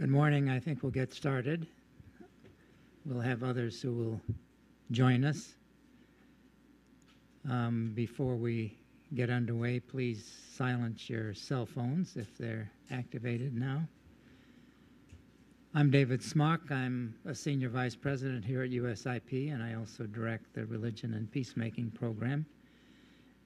Good morning. I think we'll get started. We'll have others who will join us. Before we get underway, please silence your cell phones if they're activated now. I'm David Smock. I'm a Senior Vice President here at USIP, and I also direct the Religion and Peacemaking program.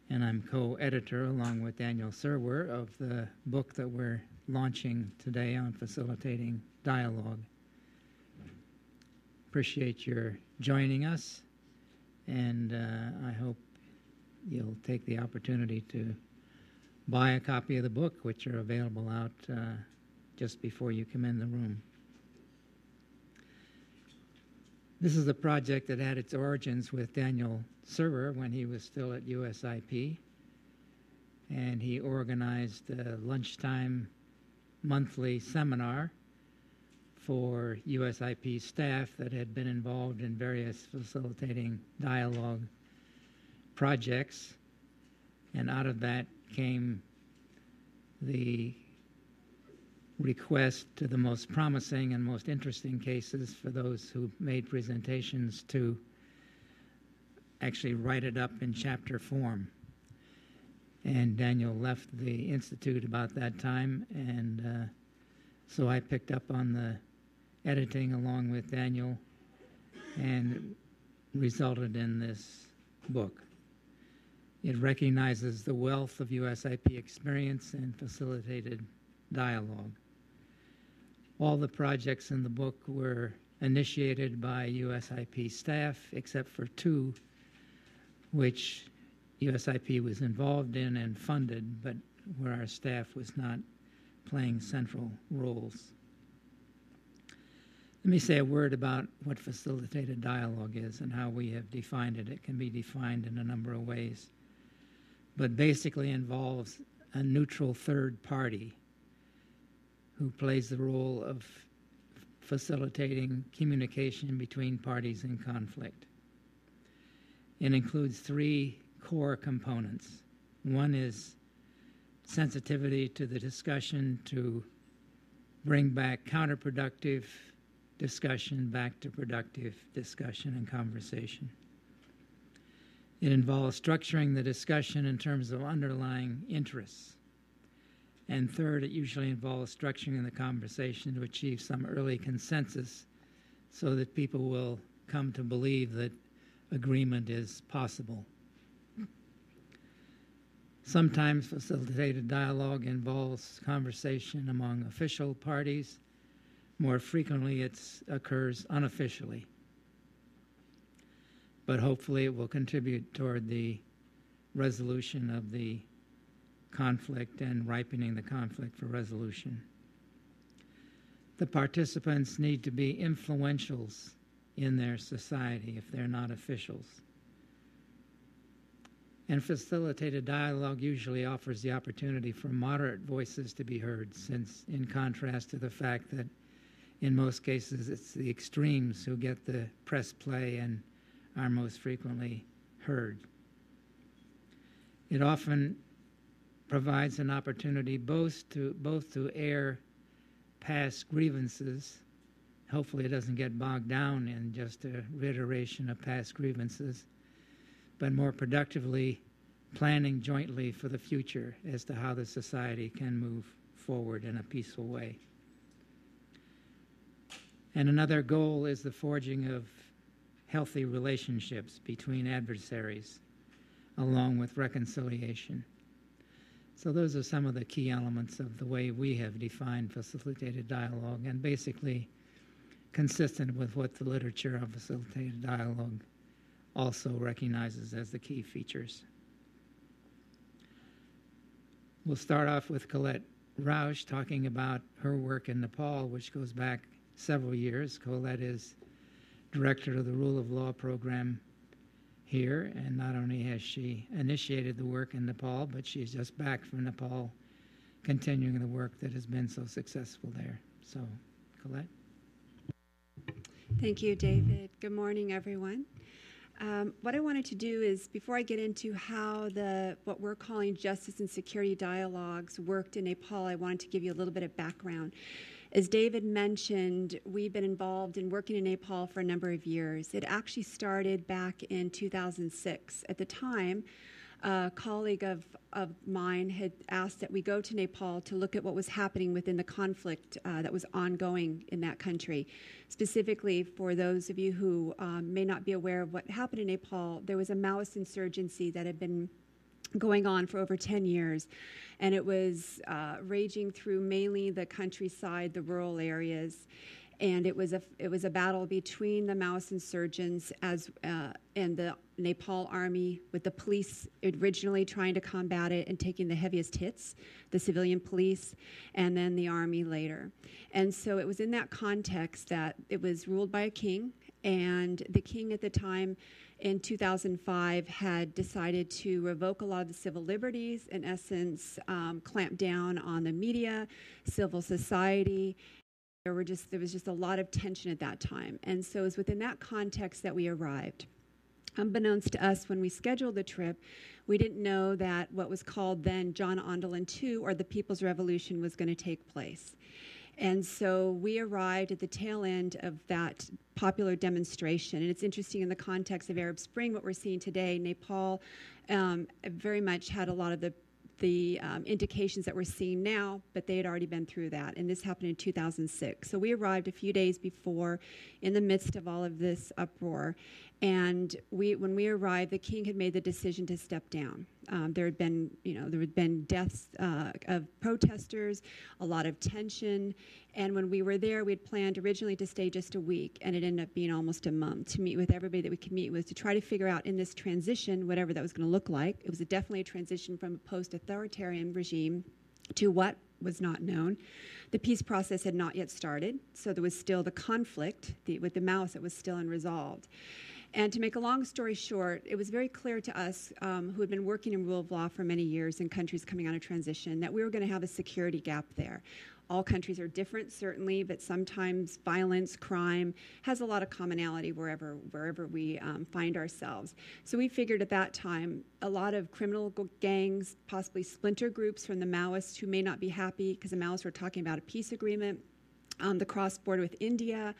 And I'm co-editor, along with Daniel Serwer, of the book that we're launching today on facilitating dialogue. Appreciate your joining us, and I hope you'll take the opportunity to buy a copy of the book, which are available out just before you come in the room. This is a project that had its origins with Daniel Serwer when he was still at USIP, and he organized a lunchtime monthly seminar for USIP staff that had been involved in various facilitating dialogue projects, and out of that came the request to the most promising and most interesting cases for those who made presentations to actually write it up in chapter form. And Daniel left the Institute about that time, and so I picked up on the editing along with Daniel, and resulted in this book. It recognizes the wealth of USIP experience and facilitated dialogue. All the projects in the book were initiated by USIP staff, except for two, which USIP was involved in and funded, but where our staff was not playing central roles. Let me say a word about what facilitated dialogue is and how we have defined it. It can be defined in a number of ways, but basically involves a neutral third party who plays the role of facilitating communication between parties in conflict. It includes three core components. One is sensitivity to the discussion to bring back counterproductive discussion back to productive discussion and conversation. It involves structuring the discussion in terms of underlying interests. And third, it usually involves structuring the conversation to achieve some early consensus so that people will come to believe that agreement is possible. Sometimes facilitated dialogue involves conversation among official parties. More frequently, it occurs unofficially. But hopefully it will contribute toward the resolution of the conflict and ripening the conflict for resolution. The participants need to be influentials in their society if they're not officials. And facilitated dialogue usually offers the opportunity for moderate voices to be heard, since in contrast to the fact that in most cases it's the extremes who get the press play and are most frequently heard. It often provides an opportunity both to air past grievances. Hopefully it doesn't get bogged down in just a reiteration of past grievances, but more productively planning jointly for the future as to how the society can move forward in a peaceful way. And another goal is the forging of healthy relationships between adversaries, along with reconciliation. So those are some of the key elements of the way we have defined facilitated dialogue, and basically consistent with what the literature of facilitated dialogue also recognizes as the key features. We'll start off with Colette Rausch talking about her work in Nepal, which goes back several years. Colette is director of the Rule of Law program here, and not only has she initiated the work in Nepal, but she's just back from Nepal, continuing the work that has been so successful there. So, Colette. Thank you, David. Good morning, everyone. What I wanted to do is, before I get into how what we're calling justice and security dialogues worked in Nepal, I wanted to give you a little bit of background. As David mentioned, we've been involved in working in Nepal for a number of years. It actually started back in 2006. At the time, a colleague of mine had asked that we go to Nepal to look at what was happening within the conflict that was ongoing in that country. Specifically, for those of you who may not be aware of what happened in Nepal, there was a Maoist insurgency that had been going on for over 10 years, and it was raging through mainly the countryside, the rural areas. And it was a battle between the Maoist insurgents and the Nepal army, with the police originally trying to combat it and taking the heaviest hits, the civilian police, and then the army later. And so it was in that context that it was ruled by a king, and the king at the time in 2005 had decided to revoke a lot of the civil liberties, in essence, clamp down on the media, civil society. There was just a lot of tension at that time. And so it was within that context that we arrived. Unbeknownst to us, when we scheduled the trip, we didn't know that what was called then John Ondalen II, or the People's Revolution, was going to take place. And so we arrived at the tail end of that popular demonstration. And it's interesting in the context of Arab Spring, what we're seeing today. Nepal very much had a lot of the indications that we're seeing now, but they had already been through that. And this happened in 2006. So we arrived a few days before, in the midst of all of this uproar. And when we arrived, the king had made the decision to step down. There had been deaths of protesters, a lot of tension. And when we were there, we had planned originally to stay just a week, and it ended up being almost a month, to meet with everybody that we could meet with, to try to figure out in this transition, whatever that was going to look like. It was definitely a transition from a post-authoritarian regime to what was not known. The peace process had not yet started, so there was still the conflict with the Maoists that was still unresolved. And to make a long story short, it was very clear to us, who had been working in rule of law for many years in countries coming out of transition, that we were going to have a security gap there. All countries are different, certainly, but sometimes violence, crime has a lot of commonality wherever we find ourselves. So we figured at that time a lot of criminal gangs, possibly splinter groups from the Maoists who may not be happy because the Maoists were talking about a peace agreement, the cross-border with India,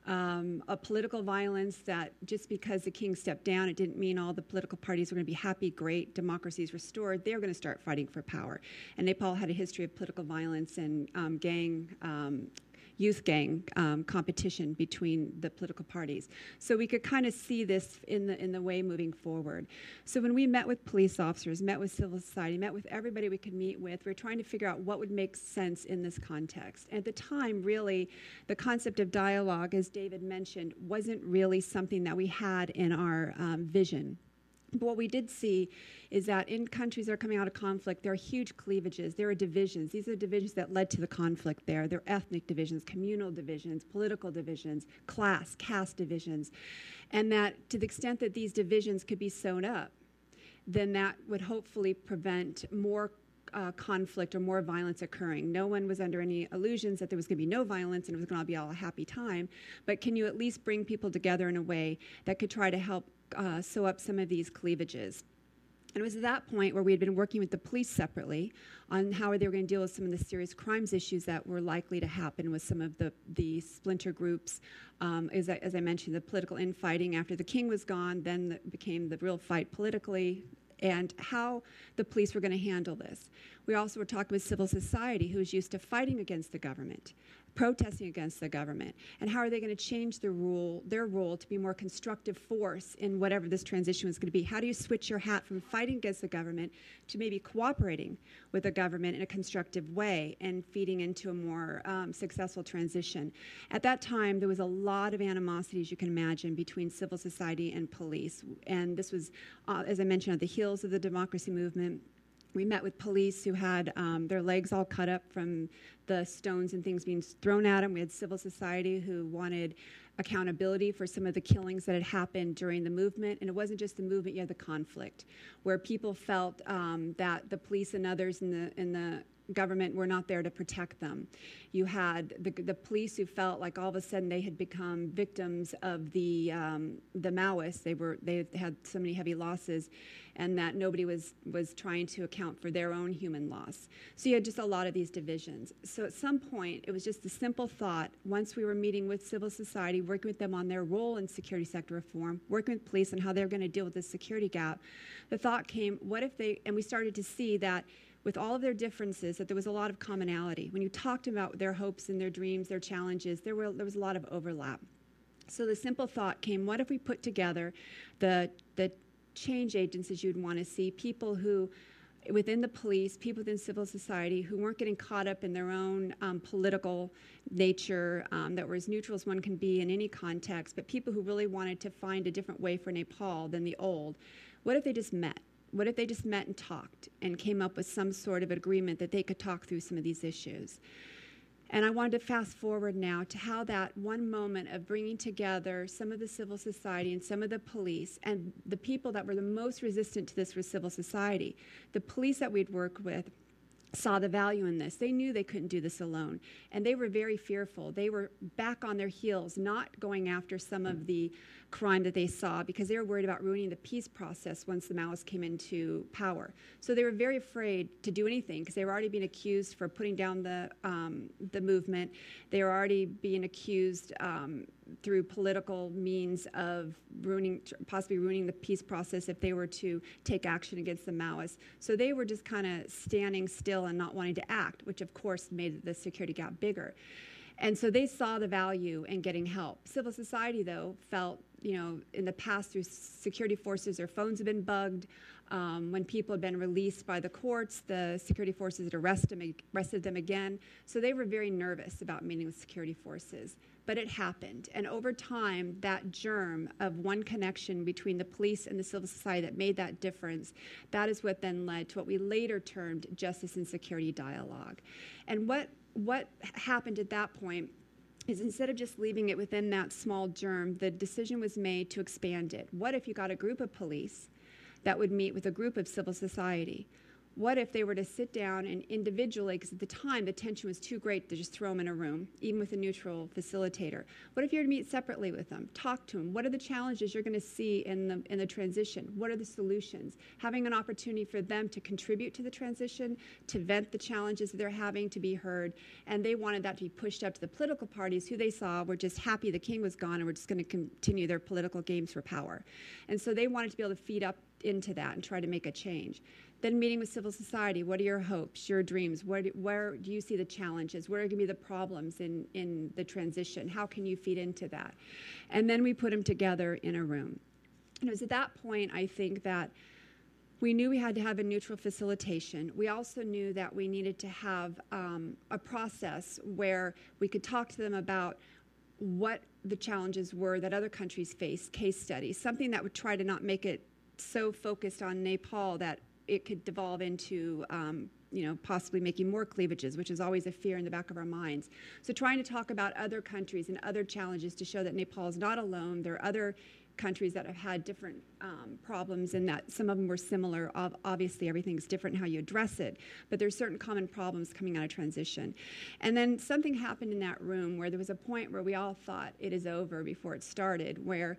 a political violence that just because the king stepped down, it didn't mean all the political parties were going to be happy, great, democracy is restored. They were going to start fighting for power. And Nepal had a history of political violence and youth gang competition between the political parties. So we could kind of see this in the way moving forward. So when we met with police officers, met with civil society, met with everybody we could meet with, we were trying to figure out what would make sense in this context. At the time, really, the concept of dialogue, as David mentioned, wasn't really something that we had in our vision. But what we did see is that in countries that are coming out of conflict, there are huge cleavages. There are divisions. These are divisions that led to the conflict there. There are ethnic divisions, communal divisions, political divisions, caste divisions. And that to the extent that these divisions could be sewn up, then that would hopefully prevent more conflict or more violence occurring. No one was under any illusions that there was going to be no violence and it was going to be all a happy time. But can you at least bring people together in a way that could try to help sew up some of these cleavages? And it was at that point where we had been working with the police separately on how they were going to deal with some of the serious crimes issues that were likely to happen with some of the splinter groups. As I mentioned, the political infighting after the king was gone, then it became the real fight politically, and how the police were going to handle this. We also were talking with civil society, who is used to fighting against the government, protesting against the government, and how are they going to change their role to be more constructive force in whatever this transition was going to be. How do you switch your hat from fighting against the government to maybe cooperating with the government in a constructive way and feeding into a more successful transition? At that time, there was a lot of animosity, as you can imagine, between civil society and police. And this was, as I mentioned, at the heels of the democracy movement. We met with police who had their legs all cut up from the stones and things being thrown at them. We had civil society who wanted accountability for some of the killings that had happened during the movement. And it wasn't just the movement, you had the conflict, where people felt that the police and others in the government were not there to protect them. You had the police who felt like all of a sudden they had become victims of the Maoists. They had so many heavy losses, and that nobody was trying to account for their own human loss. So you had just a lot of these divisions. So at some point, it was just a simple thought. Once we were meeting with civil society, working with them on their role in security sector reform, working with police on how they're going to deal with this security gap, the thought came, what if they, and we started to see that with all of their differences, that there was a lot of commonality. When you talked about their hopes and their dreams, their challenges, there was a lot of overlap. So the simple thought came, what if we put together the change agents, as you'd want to see, people who, within the police, people within civil society, who weren't getting caught up in their own political nature, that were as neutral as one can be in any context, but people who really wanted to find a different way for Nepal than the old. What if they just met? What if they just met and talked and came up with some sort of agreement that they could talk through some of these issues? And I wanted to fast forward now to how that one moment of bringing together some of the civil society and some of the police, and the people that were the most resistant to this were civil society. The police that we'd worked with saw the value in this. They knew they couldn't do this alone, and they were very fearful. They were back on their heels, not going after some of the crime that they saw, because they were worried about ruining the peace process once the Maoists came into power. So they were very afraid to do anything, because they were already being accused for putting down the movement. They were already being accused through political means of possibly ruining the peace process if they were to take action against the Maoists. So they were just kind of standing still and not wanting to act, which of course made the security gap bigger. And so they saw the value in getting help. Civil society, though, felt, in the past through security forces, their phones have been bugged. When people had been released by the courts, the security forces had arrested them again. So they were very nervous about meeting with security forces. But it happened. And over time, that germ of one connection between the police and the civil society that made that difference, that is what then led to what we later termed justice and security dialogue. And what happened at that point is, instead of just leaving it within that small germ, the decision was made to expand it. What if you got a group of police that would meet with a group of civil society? What if they were to sit down and individually, because at the time the tension was too great to just throw them in a room, even with a neutral facilitator. What if you were to meet separately with them, talk to them? What are the challenges you're going to see in the transition? What are the solutions? Having an opportunity for them to contribute to the transition, to vent the challenges that they're having, to be heard. And they wanted that to be pushed up to the political parties, who they saw were just happy the king was gone and were just going to continue their political games for power. And so they wanted to be able to feed up into that and try to make a change. Then meeting with civil society, what are your hopes, your dreams? Where do you see the challenges? Where are going to be the problems in the transition? How can you feed into that? And then we put them together in a room. And it was at that point, I think, that we knew we had to have a neutral facilitation. We also knew that we needed to have a process where we could talk to them about what the challenges were that other countries face, case studies, something that would try to not make it so focused on Nepal that it could devolve into, possibly making more cleavages, which is always a fear in the back of our minds. So trying to talk about other countries and other challenges to show that Nepal is not alone. There are other countries that have had different problems, and that some of them were similar. Obviously, everything's different how you address it, but there's certain common problems coming out of transition. And then something happened in that room where there was a point where we all thought it is over before it started, where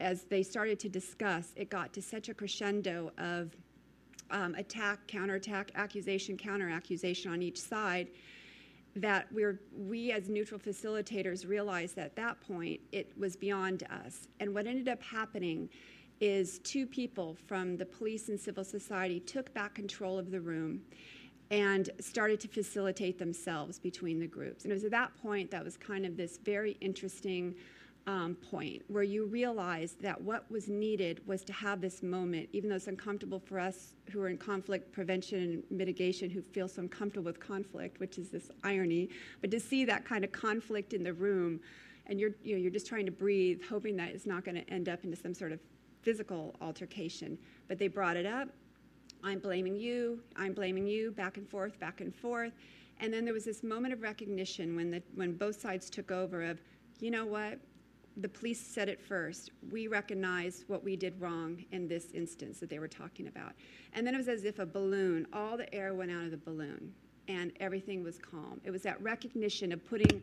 as they started to discuss, it got to such a crescendo of attack, counterattack, accusation, counteraccusation on each side, that we as neutral facilitators realized that at that point it was beyond us. And what ended up happening is two people from the police and civil society took back control of the room and started to facilitate themselves between the groups. And it was at that point that was kind of this very interesting point where you realize that what was needed was to have this moment, even though it's uncomfortable for us who are in conflict prevention and mitigation, who feel so uncomfortable with conflict, which is this irony, but to see that kind of conflict in the room, and you're just trying to breathe, hoping that it's not going to end up into some sort of physical altercation. But they brought it up. I'm blaming you, back and forth, and then there was this moment of recognition when both sides took over of, you know what? The police said it first. We recognize what we did wrong in this instance that they were talking about. And then it was as if a balloon, all the air went out of the balloon. and everything was calm. It was that recognition of putting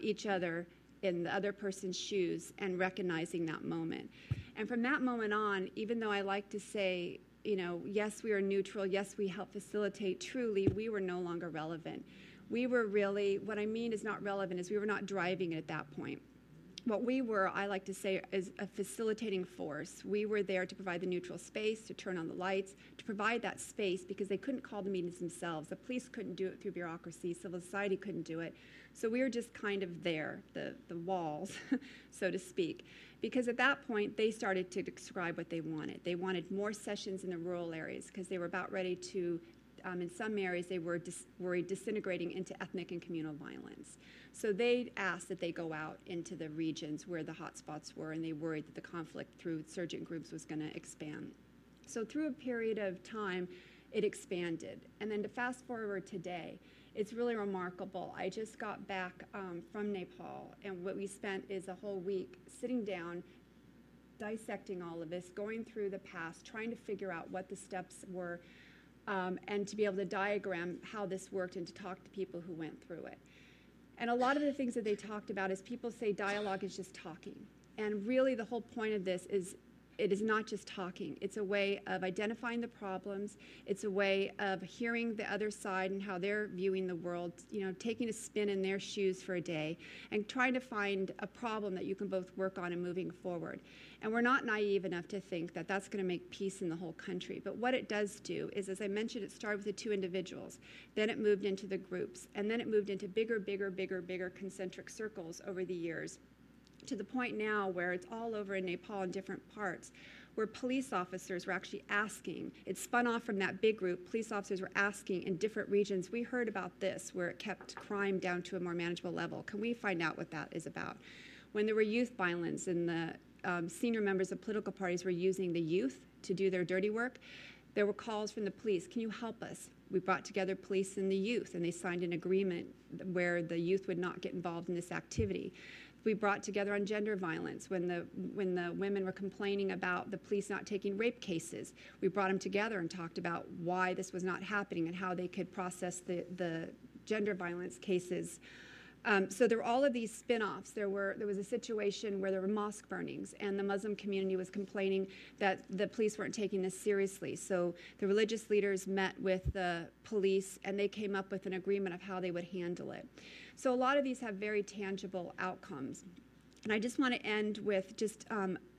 each other in the other person's shoes and recognizing that moment. And from that moment on, even though I like to say, yes, we are neutral, yes, we help facilitate, truly, we were no longer relevant. We were really, what I mean is not relevant, is we were not driving it at that point. What we were, I like to say, is a facilitating force. We were there to provide the neutral space, to turn on the lights, to provide that space because they couldn't call the meetings themselves. The police couldn't do it through bureaucracy. Civil society couldn't do it. So we were just kind of there, the walls, so to speak. Because at that point, they started to describe what they wanted. They wanted more sessions in the rural areas because they were about ready to, in some areas, they were disintegrating into ethnic and communal violence. So they asked that they go out into the regions where the hotspots were, and they worried that the conflict through insurgent groups was going to expand. So through a period of time, it expanded. And then to fast forward today, it's really remarkable. I just got back from Nepal, and what we spent is a whole week sitting down, dissecting all of this, going through the past, trying to figure out what the steps were, and to be able to diagram how this worked and to talk to people who went through it. And a lot of the things that they talked about is people say dialogue is just talking. And really the whole point of this is it is not just talking. It's a way of identifying the problems. It's a way of hearing the other side and how they're viewing the world, taking a spin in their shoes for a day and trying to find a problem that you can both work on and moving forward. And we're not naive enough to think that that's going to make peace in the whole country. But what it does do is, as I mentioned, it started with the two individuals. Then it moved into the groups. And then it moved into bigger concentric circles over the years, to the point now where it's all over in Nepal in different parts, where police officers were actually asking, it spun off from that big group, police officers were asking in different regions, we heard about this, where it kept crime down to a more manageable level. Can we find out what that is about? When there were youth violence and the senior members of political parties were using the youth to do their dirty work, there were calls from the police, can you help us? We brought together police and the youth, and they signed an agreement where the youth would not get involved in this activity. We brought together on gender violence when the women were complaining about the police not taking rape cases. We brought them together and talked about why this was not happening and how they could process the gender violence cases. So there were all of these spin-offs. There was a situation where there were mosque burnings, and the Muslim community was complaining that the police weren't taking this seriously. So the religious leaders met with the police, and they came up with an agreement of how they would handle it. So a lot of these have very tangible outcomes. And I just want to end with just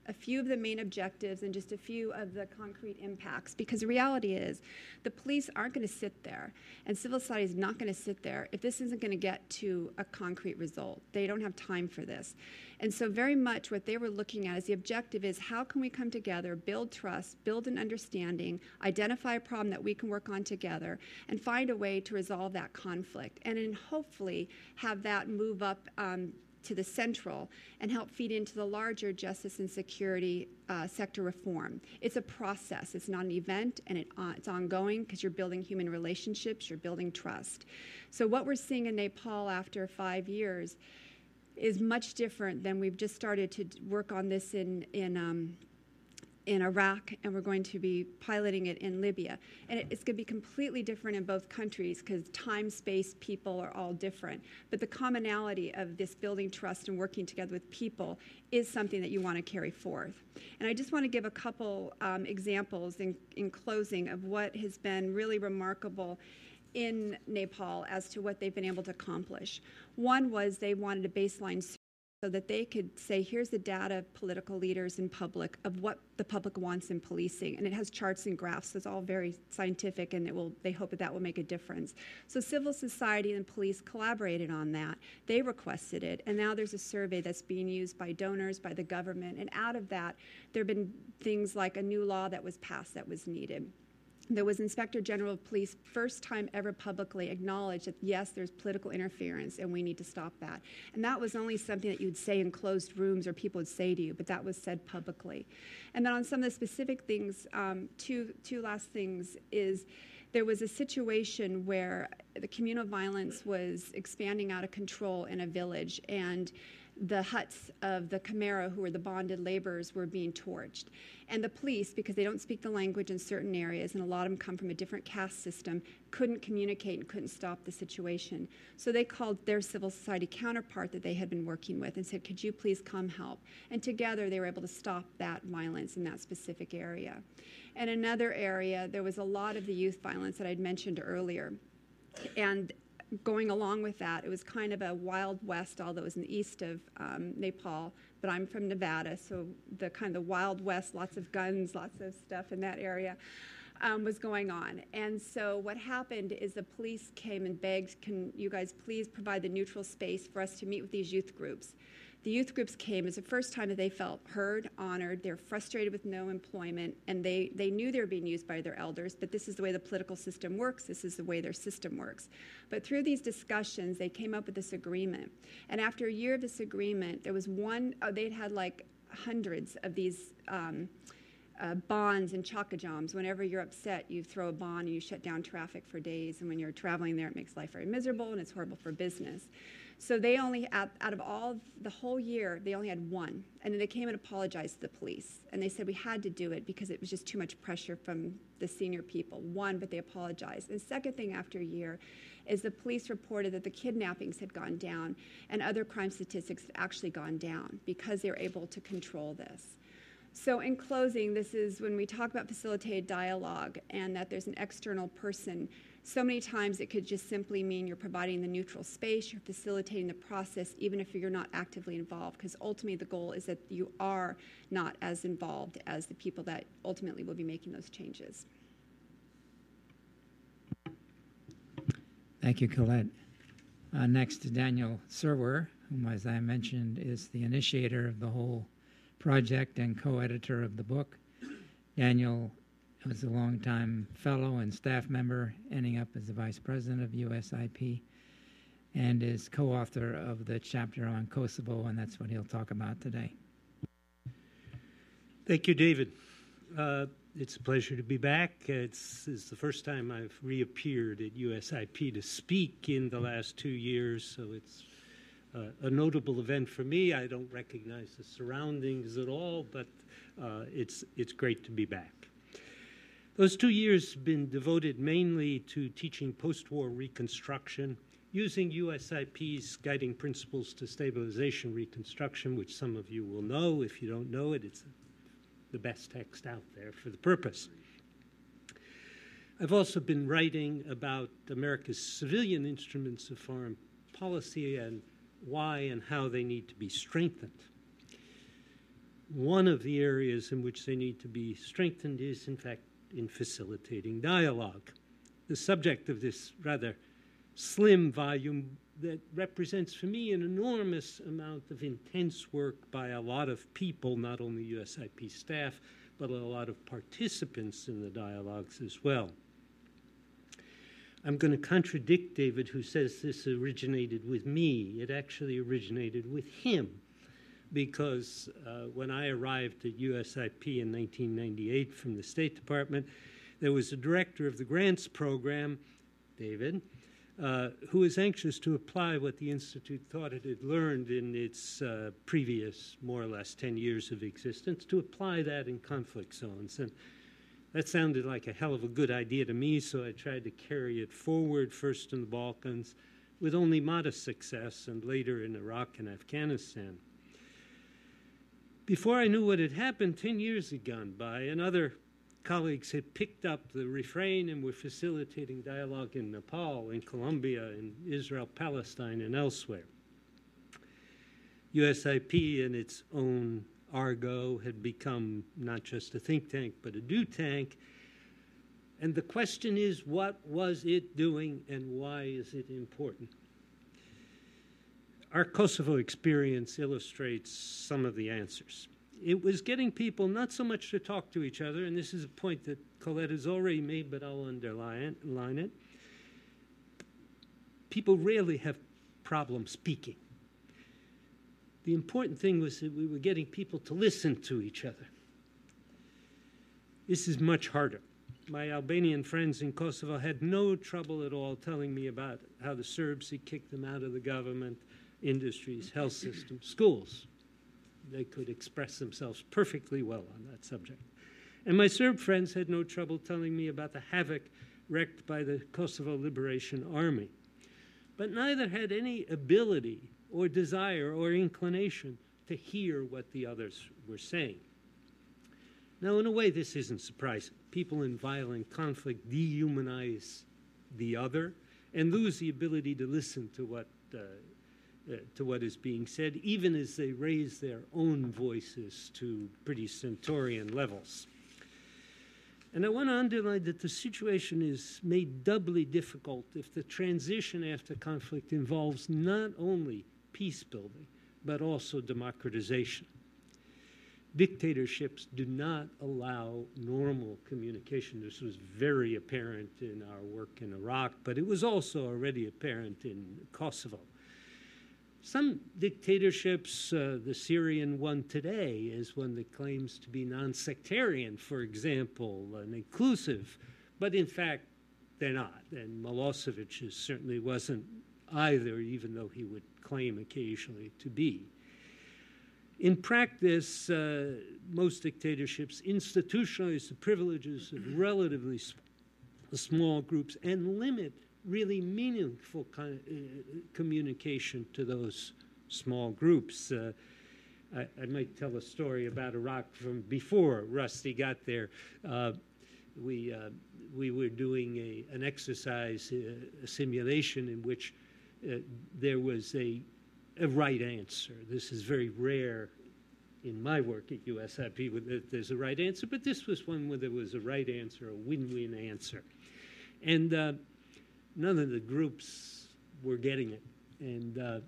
a few of the main objectives and just a few of the concrete impacts, because the reality is the police aren't going to sit there, and civil society is not going to sit there if this isn't going to get to a concrete result. They don't have time for this. And so very much what they were looking at is the objective is how can we come together, build trust, build an understanding, identify a problem that we can work on together, and find a way to resolve that conflict, and then hopefully have that move up to the central and help feed into the larger justice and security sector reform. It's a process. It's not an event, and it's ongoing because you're building human relationships, you're building trust. So what we're seeing in Nepal after 5 years is much different than we've just started to work on this in Iraq, and we're going to be piloting it in Libya. And it's going to be completely different in both countries because time, space, people are all different. But the commonality of this building trust and working together with people is something that you want to carry forth. And I just want to give a couple examples in closing of what has been really remarkable in Nepal as to what they've been able to accomplish. One was they wanted a baseline so that they could say, here's the data of political leaders in public of what the public wants in policing. And it has charts and graphs, so it's all very scientific, and they hope that will make a difference. So civil society and police collaborated on that. They requested it, and now there's a survey that's being used by donors, by the government, and out of that, there have been things like a new law that was passed that was needed. There was Inspector General of Police, first time ever publicly acknowledged that, yes, there's political interference and we need to stop that. And that was only something that you'd say in closed rooms or people would say to you, but that was said publicly. And then on some of the specific things, two last things is there was a situation where the communal violence was expanding out of control in a village, and the huts of the Khmer, who were the bonded laborers, were being torched. And the police, because they don't speak the language in certain areas, and a lot of them come from a different caste system, couldn't communicate and couldn't stop the situation. So they called their civil society counterpart that they had been working with and said, could you please come help? And together they were able to stop that violence in that specific area. In another area, there was a lot of the youth violence that I'd mentioned earlier. And going along with that, it was kind of a Wild West, although it was in the east of Nepal, but I'm from Nevada, so the kind of the Wild West, lots of guns, lots of stuff in that area was going on. And so what happened is the police came and begged, can you guys please provide the neutral space for us to meet with these youth groups? The youth groups came. It was the first time that they felt heard, honored. They're frustrated with no employment, and they knew they were being used by their elders, but this is the way the political system works. This is the way their system works. But through these discussions, they came up with this agreement. And after a year of this agreement, there was they'd had like hundreds of these bonds and chakajams. Whenever you're upset, you throw a bond and you shut down traffic for days. And when you're traveling there, it makes life very miserable and it's horrible for business. So they only, out of all the whole year, they only had one. And then they came and apologized to the police. And they said we had to do it because it was just too much pressure from the senior people. One, but they apologized. And second thing after a year is the police reported that the kidnappings had gone down and other crime statistics had actually gone down because they were able to control this. So in closing, this is when we talk about facilitated dialogue and that there's an external person. So many times it could just simply mean you're providing the neutral space, you're facilitating the process, even if you're not actively involved, because ultimately the goal is that you are not as involved as the people that ultimately will be making those changes. Thank you, Colette. Next to Daniel Serwer, whom, as I mentioned, is the initiator of the whole project and co-editor of the book. Daniel was a longtime fellow and staff member, ending up as the vice president of USIP, and is co-author of the chapter on Kosovo, and that's what he'll talk about today. Thank you, David. It's a pleasure to be back. It's the first time I've reappeared at USIP to speak in the last 2 years, so it's a notable event for me. I don't recognize the surroundings at all, but it's great to be back. Those 2 years have been devoted mainly to teaching post-war reconstruction, using USIP's guiding principles to stabilization reconstruction, which some of you will know. If you don't know it, it's the best text out there for the purpose. I've also been writing about America's civilian instruments of foreign policy and why and how they need to be strengthened. One of the areas in which they need to be strengthened is, in fact, in facilitating dialogue. The subject of this rather slim volume that represents for me an enormous amount of intense work by a lot of people, not only USIP staff, but a lot of participants in the dialogues as well. I'm going to contradict David, who says this originated with me. It actually originated with him, because when I arrived at USIP in 1998 from the State Department, there was a director of the grants program, David, who was anxious to apply what the Institute thought it had learned in its previous, more or less, 10 years of existence, to apply that in conflict zones. And that sounded like a hell of a good idea to me, so I tried to carry it forward, first in the Balkans, with only modest success, and later in Iraq and Afghanistan. Before I knew what had happened, 10 years had gone by, and other colleagues had picked up the refrain and were facilitating dialogue in Nepal, in Colombia, in Israel, Palestine, and elsewhere. USIP, in its own argot, had become not just a think tank, but a do tank. And the question is, what was it doing and why is it important? Our Kosovo experience illustrates some of the answers. It was getting people not so much to talk to each other, and this is a point that Colette has already made, but I'll underline it. People rarely have problems speaking. The important thing was that we were getting people to listen to each other. This is much harder. My Albanian friends in Kosovo had no trouble at all telling me about how the Serbs had kicked them out of the government, industries, health systems, schools. They could express themselves perfectly well on that subject. And my Serb friends had no trouble telling me about the havoc wreaked by the Kosovo Liberation Army. But neither had any ability or desire or inclination to hear what the others were saying. Now, in a way, this isn't surprising. People in violent conflict dehumanize the other and lose the ability to listen to what is being said, even as they raise their own voices to pretty stentorian levels. And I want to underline that the situation is made doubly difficult if the transition after conflict involves not only peace building, but also democratization. Dictatorships do not allow normal communication. This was very apparent in our work in Iraq, but it was also already apparent in Kosovo. Some dictatorships, the Syrian one today is one that claims to be non-sectarian, for example, and inclusive, but in fact, they're not. And Milosevic certainly wasn't either, even though he would claim occasionally to be. In practice, most dictatorships institutionalize the privileges of relatively small groups and limit really meaningful communication to those small groups. I might tell a story about Iraq from before Rusty got there. We were doing an exercise, a simulation in which there was a right answer. This is very rare in my work at USIP that there's a right answer, but this was one where there was a right answer, a win-win answer. And none of the groups were getting it. And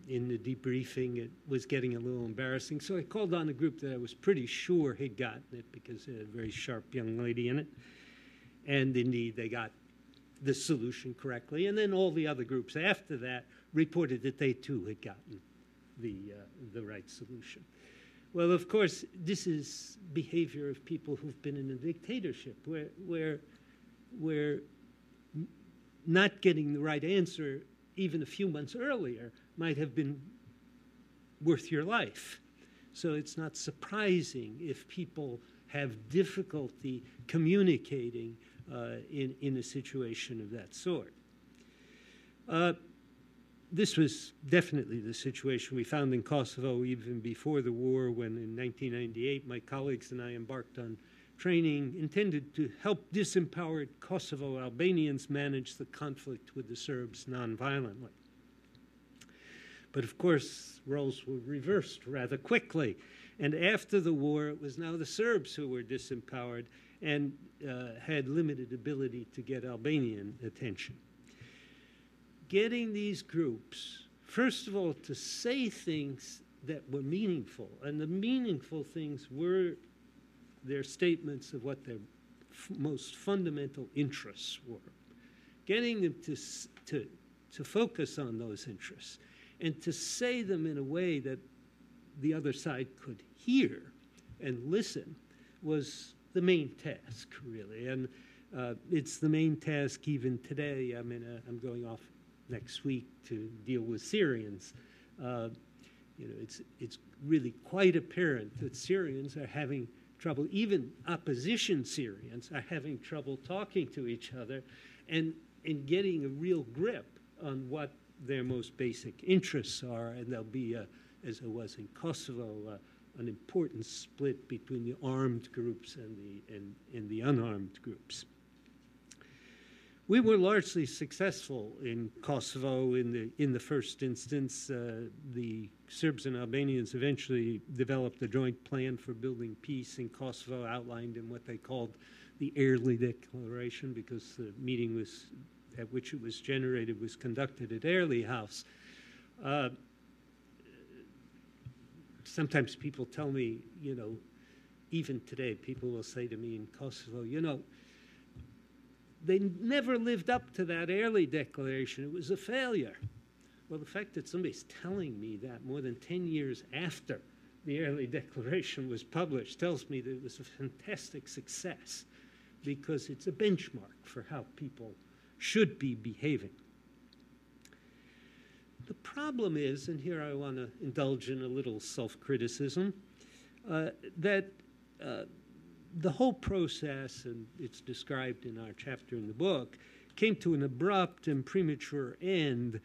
in the debriefing, it was getting a little embarrassing. So I called on a group that I was pretty sure had gotten it because it had a very sharp young lady in it. And indeed, they got the solution correctly. And then all the other groups after that reported that they too had gotten the right solution. Well, of course, this is behavior of people who've been in a dictatorship where not getting the right answer even a few months earlier might have been worth your life. So it's not surprising if people have difficulty communicating in a situation of that sort. This was definitely the situation we found in Kosovo even before the war, when in 1998 my colleagues and I embarked on training intended to help disempowered Kosovo Albanians manage the conflict with the Serbs nonviolently. But of course, roles were reversed rather quickly. And after the war, it was now the Serbs who were disempowered and had limited ability to get Albanian attention. Getting these groups, first of all, to say things that were meaningful, and the meaningful things were their statements of what their most fundamental interests were. Getting them to focus on those interests and to say them in a way that the other side could hear and listen was the main task, really. And it's the main task even today. I'm going off next week to deal with Syrians. It's really quite apparent that Syrians are having trouble, even opposition Syrians are having trouble talking to each other and getting a real grip on what their most basic interests are. And there'll be, as it was in Kosovo, an important split between the armed groups and the unarmed groups. We were largely successful in Kosovo in the first instance. The Serbs and Albanians eventually developed a joint plan for building peace in Kosovo, outlined in what they called the Early Declaration, because the meeting at which it was generated was conducted at Early House. Sometimes people tell me, even today, people will say to me in Kosovo, they never lived up to that Early Declaration. It was a failure. Well, the fact that somebody's telling me that more than 10 years after the Early Declaration was published tells me that it was a fantastic success, because it's a benchmark for how people should be behaving. The problem is, and here I want to indulge in a little self-criticism, that the whole process, and it's described in our chapter in the book, came to an abrupt and premature end.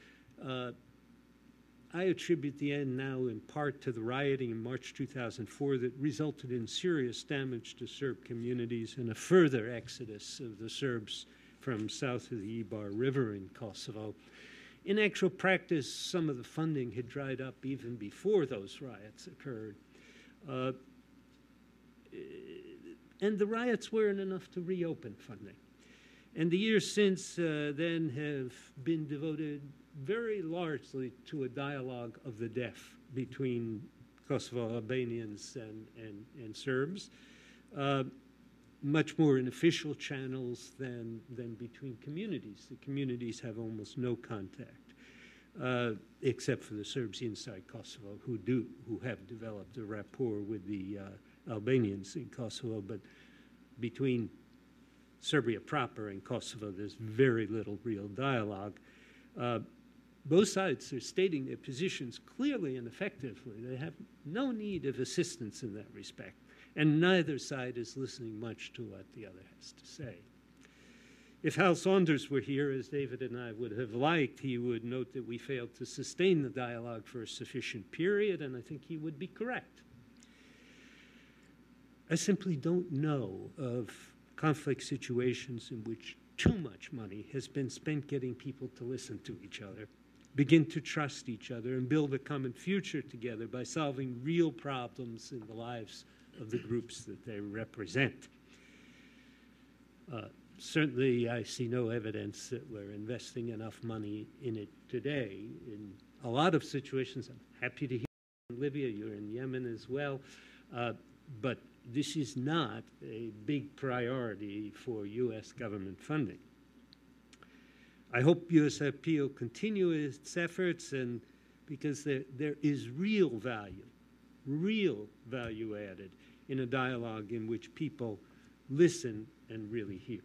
I attribute the end now in part to the rioting in March 2004 that resulted in serious damage to Serb communities and a further exodus of the Serbs from south of the Ibar River in Kosovo. In actual practice, some of the funding had dried up even before those riots occurred. And the riots weren't enough to reopen funding. And the years since then have been devoted very largely to a dialogue of the deaf between Kosovo Albanians and Serbs, much more in official channels than between communities. The communities have almost no contact, except for the Serbs inside Kosovo who have developed a rapport with the Albanians in Kosovo, but between Serbia proper and Kosovo, there's very little real dialogue. Both sides are stating their positions clearly and effectively. They have no need of assistance in that respect, and neither side is listening much to what the other has to say. If Hal Saunders were here, as David and I would have liked, he would note that we failed to sustain the dialogue for a sufficient period, and I think he would be correct. I simply don't know of conflict situations in which too much money has been spent getting people to listen to each other, begin to trust each other, and build a common future together by solving real problems in the lives of the groups that they represent. Certainly, I see no evidence that we're investing enough money in it today. In a lot of situations, I'm happy to hear in Libya, you're in Yemen as well, but this is not a big priority for U.S. government funding. I hope USIP will continue its efforts, and because there is real value added in a dialogue in which people listen and really hear.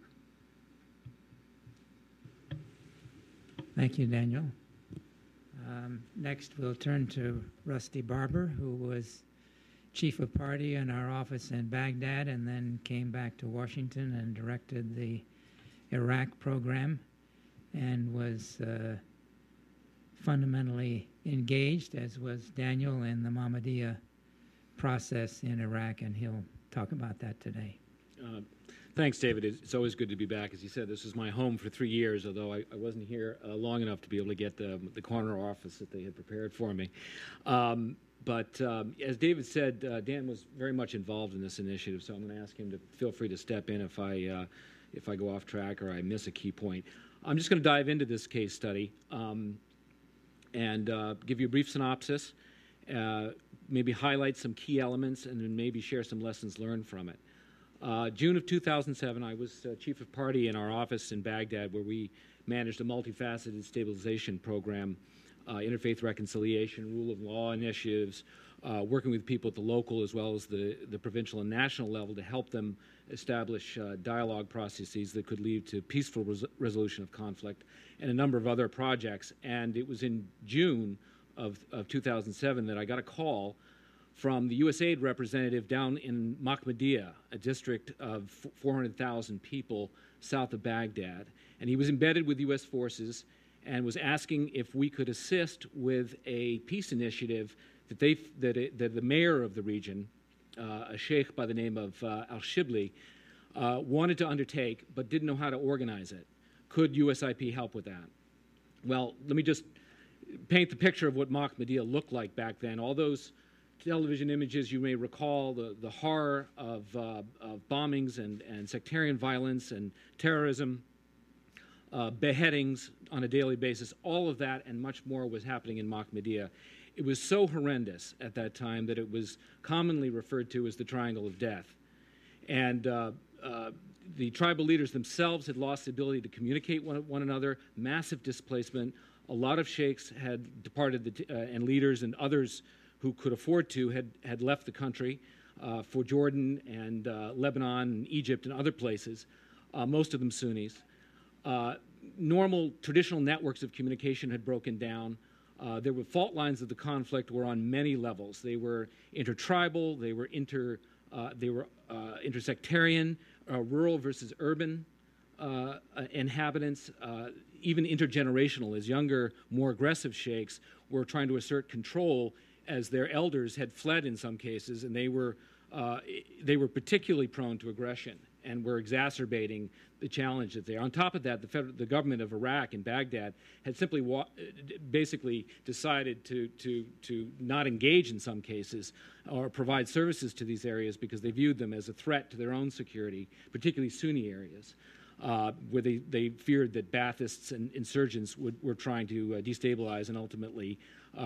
Thank you, Daniel. Next, we'll turn to Rusty Barber, who was chief of party in our office in Baghdad and then came back to Washington and directed the Iraq program and was fundamentally engaged, as was Daniel, in the Mahmadiyya process in Iraq, and he'll talk about that today. Thanks, David. It's always good to be back. As you said, this was my home for 3 years, although I wasn't here long enough to be able to get the corner office that they had prepared for me. But as David said, Dan was very much involved in this initiative, so I'm going to ask him to feel free to step in if I go off track or I miss a key point. I'm just going to dive into this case study and give you a brief synopsis, maybe highlight some key elements, and then maybe share some lessons learned from it. June of 2007, I was chief of party in our office in Baghdad, where we managed a multifaceted stabilization program, interfaith reconciliation, rule of law initiatives, working with people at the local as well as the provincial and national level to help them establish dialogue processes that could lead to peaceful resolution of conflict, and a number of other projects. And it was in June of 2007 that I got a call from the USAID representative down in Mahmadiyya, a district of 400,000 people south of Baghdad. And he was embedded with U.S. forces and was asking if we could assist with a peace initiative that the mayor of the region, a sheikh by the name of Al-Shibli, wanted to undertake but didn't know how to organize it. Could USIP help with that? Well, let me just paint the picture of what Mahmadiyya looked like back then. All those television images, you may recall the horror of bombings and sectarian violence and terrorism, beheadings on a daily basis. All of that and much more was happening in Mahmadiyya. It was so horrendous at that time that it was commonly referred to as the Triangle of Death. And the tribal leaders themselves had lost the ability to communicate one another, massive displacement. A lot of sheikhs had departed, and leaders and others who could afford to had left the country for Jordan and Lebanon and Egypt and other places, most of them Sunnis. Normal traditional networks of communication had broken down. There were fault lines of the conflict were on many levels. They were intertribal, they were intersectarian, rural versus urban inhabitants, even intergenerational, as younger, more aggressive sheikhs were trying to assert control as their elders had fled in some cases, and they were particularly prone to aggression and were exacerbating the challenges there. On top of that, the government of Iraq in Baghdad had simply basically decided to not engage in some cases or provide services to these areas because they viewed them as a threat to their own security, particularly Sunni areas, where they feared that Baathists and insurgents were trying to destabilize and ultimately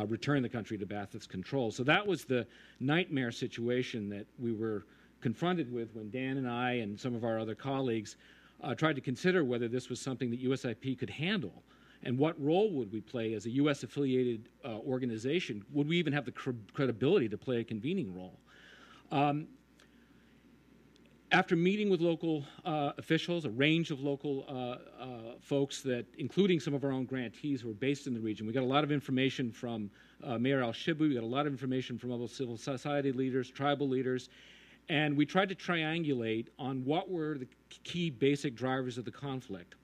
return the country to Baathist control. So that was the nightmare situation that we were confronted with when Dan and I and some of our other colleagues tried to consider whether this was something that USIP could handle and what role would we play as a U.S.-affiliated organization. Would we even have the credibility to play a convening role? After meeting with local officials, a range of local folks that, including some of our own grantees who were based in the region, we got a lot of information from Mayor al-Shibli, we got a lot of information from other civil society leaders, tribal leaders, and we tried to triangulate on what were the key basic drivers of the conflict.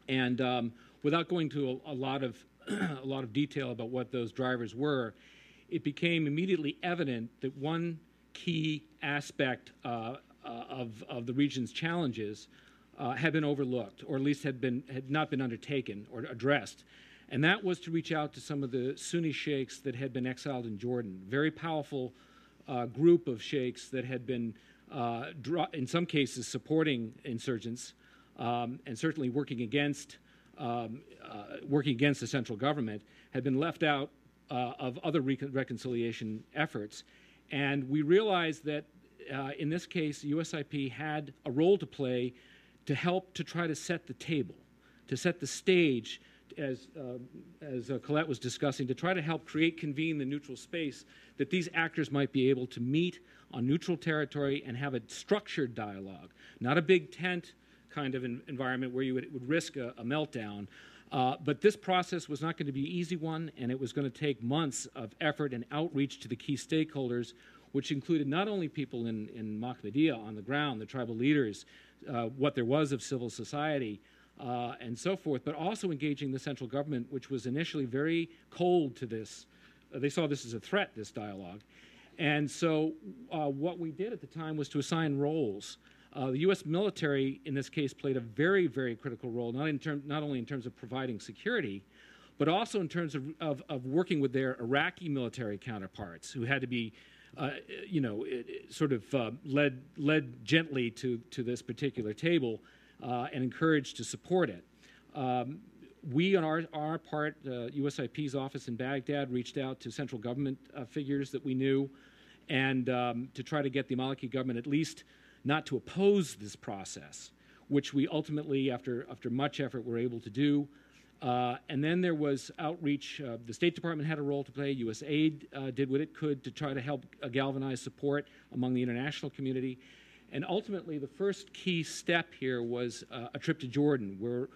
And without going to a lot of detail about what those drivers were, it became immediately evident that one key aspect of the region's challenges had been overlooked, or at least had not been undertaken or addressed. And that was to reach out to some of the Sunni sheikhs that had been exiled in Jordan. Very powerful group of sheikhs that had been, in some cases, supporting insurgents and certainly working against the central government, had been left out of other reconciliation efforts. And we realized that in this case, USIP had a role to play to help to try to set the table, to set the stage, as Colette was discussing, to try to help convene the neutral space that these actors might be able to meet on neutral territory and have a structured dialogue, not a big tent kind of environment where you would risk a meltdown. But this process was not going to be an easy one, and it was going to take months of effort and outreach to the key stakeholders, which included not only people in Mahmadiyya on the ground, the tribal leaders, what there was of civil society, and so forth, but also engaging the central government, which was initially very cold to this. They saw this as a threat, this dialogue. And so what we did at the time was to assign roles. The U.S. military, in this case, played a very, very critical role, not only in terms of providing security, but also in terms of working with their Iraqi military counterparts, who had to be led gently to this particular table and encouraged to support it. We, on our part, USIP's office in Baghdad, reached out to central government figures that we knew, and to try to get the Maliki government at least not to oppose this process, which we ultimately, after much effort, were able to do. And then there was outreach. The State Department had a role to play. USAID did what it could to try to help galvanize support among the international community. And ultimately, the first key step here was a trip to Jordan, where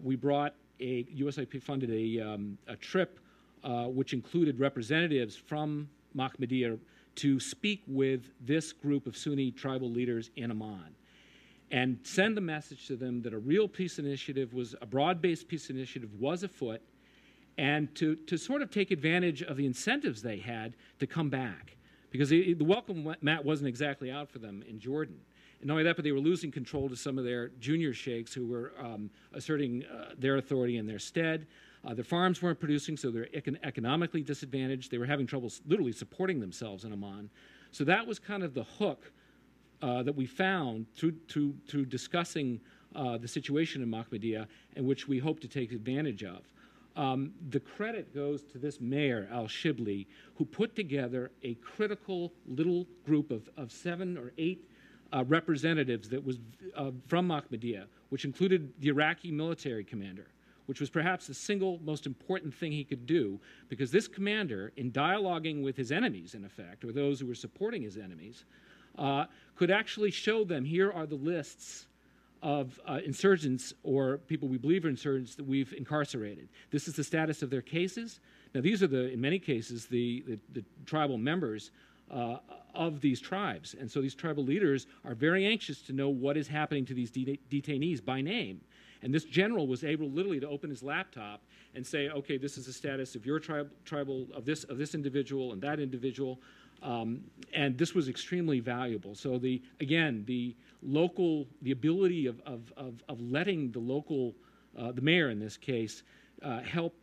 we brought USIP funded a trip which included representatives from Mahmadiyya to speak with this group of Sunni tribal leaders in Amman and send a message to them that a real peace initiative a broad-based peace initiative was afoot, and to sort of take advantage of the incentives they had to come back, because the welcome mat wasn't exactly out for them in Jordan. And not only that, but they were losing control to some of their junior sheikhs who were asserting their authority in their stead. Their farms weren't producing, so they're economically disadvantaged. They were having trouble literally supporting themselves in Amman. So that was kind of the hook that we found through discussing the situation in Mahmadiyya, and which we hope to take advantage of. The credit goes to this mayor, al-Shibli, who put together a critical little group of 7 or 8 representatives that was from Mahmadiyya, which included the Iraqi military commander, which was perhaps the single most important thing he could do, because this commander, in dialoguing with his enemies, in effect, or those who were supporting his enemies, could actually show them, here are the lists of insurgents or people we believe are insurgents that we've incarcerated. This is the status of their cases. Now, these are, in many cases, the tribal members of these tribes. And so these tribal leaders are very anxious to know what is happening to these detainees by name. And this general was able literally to open his laptop and say, okay, this is the status of your tribal, of this individual and that individual. And this was extremely valuable. So the ability of letting the local, the mayor in this case, help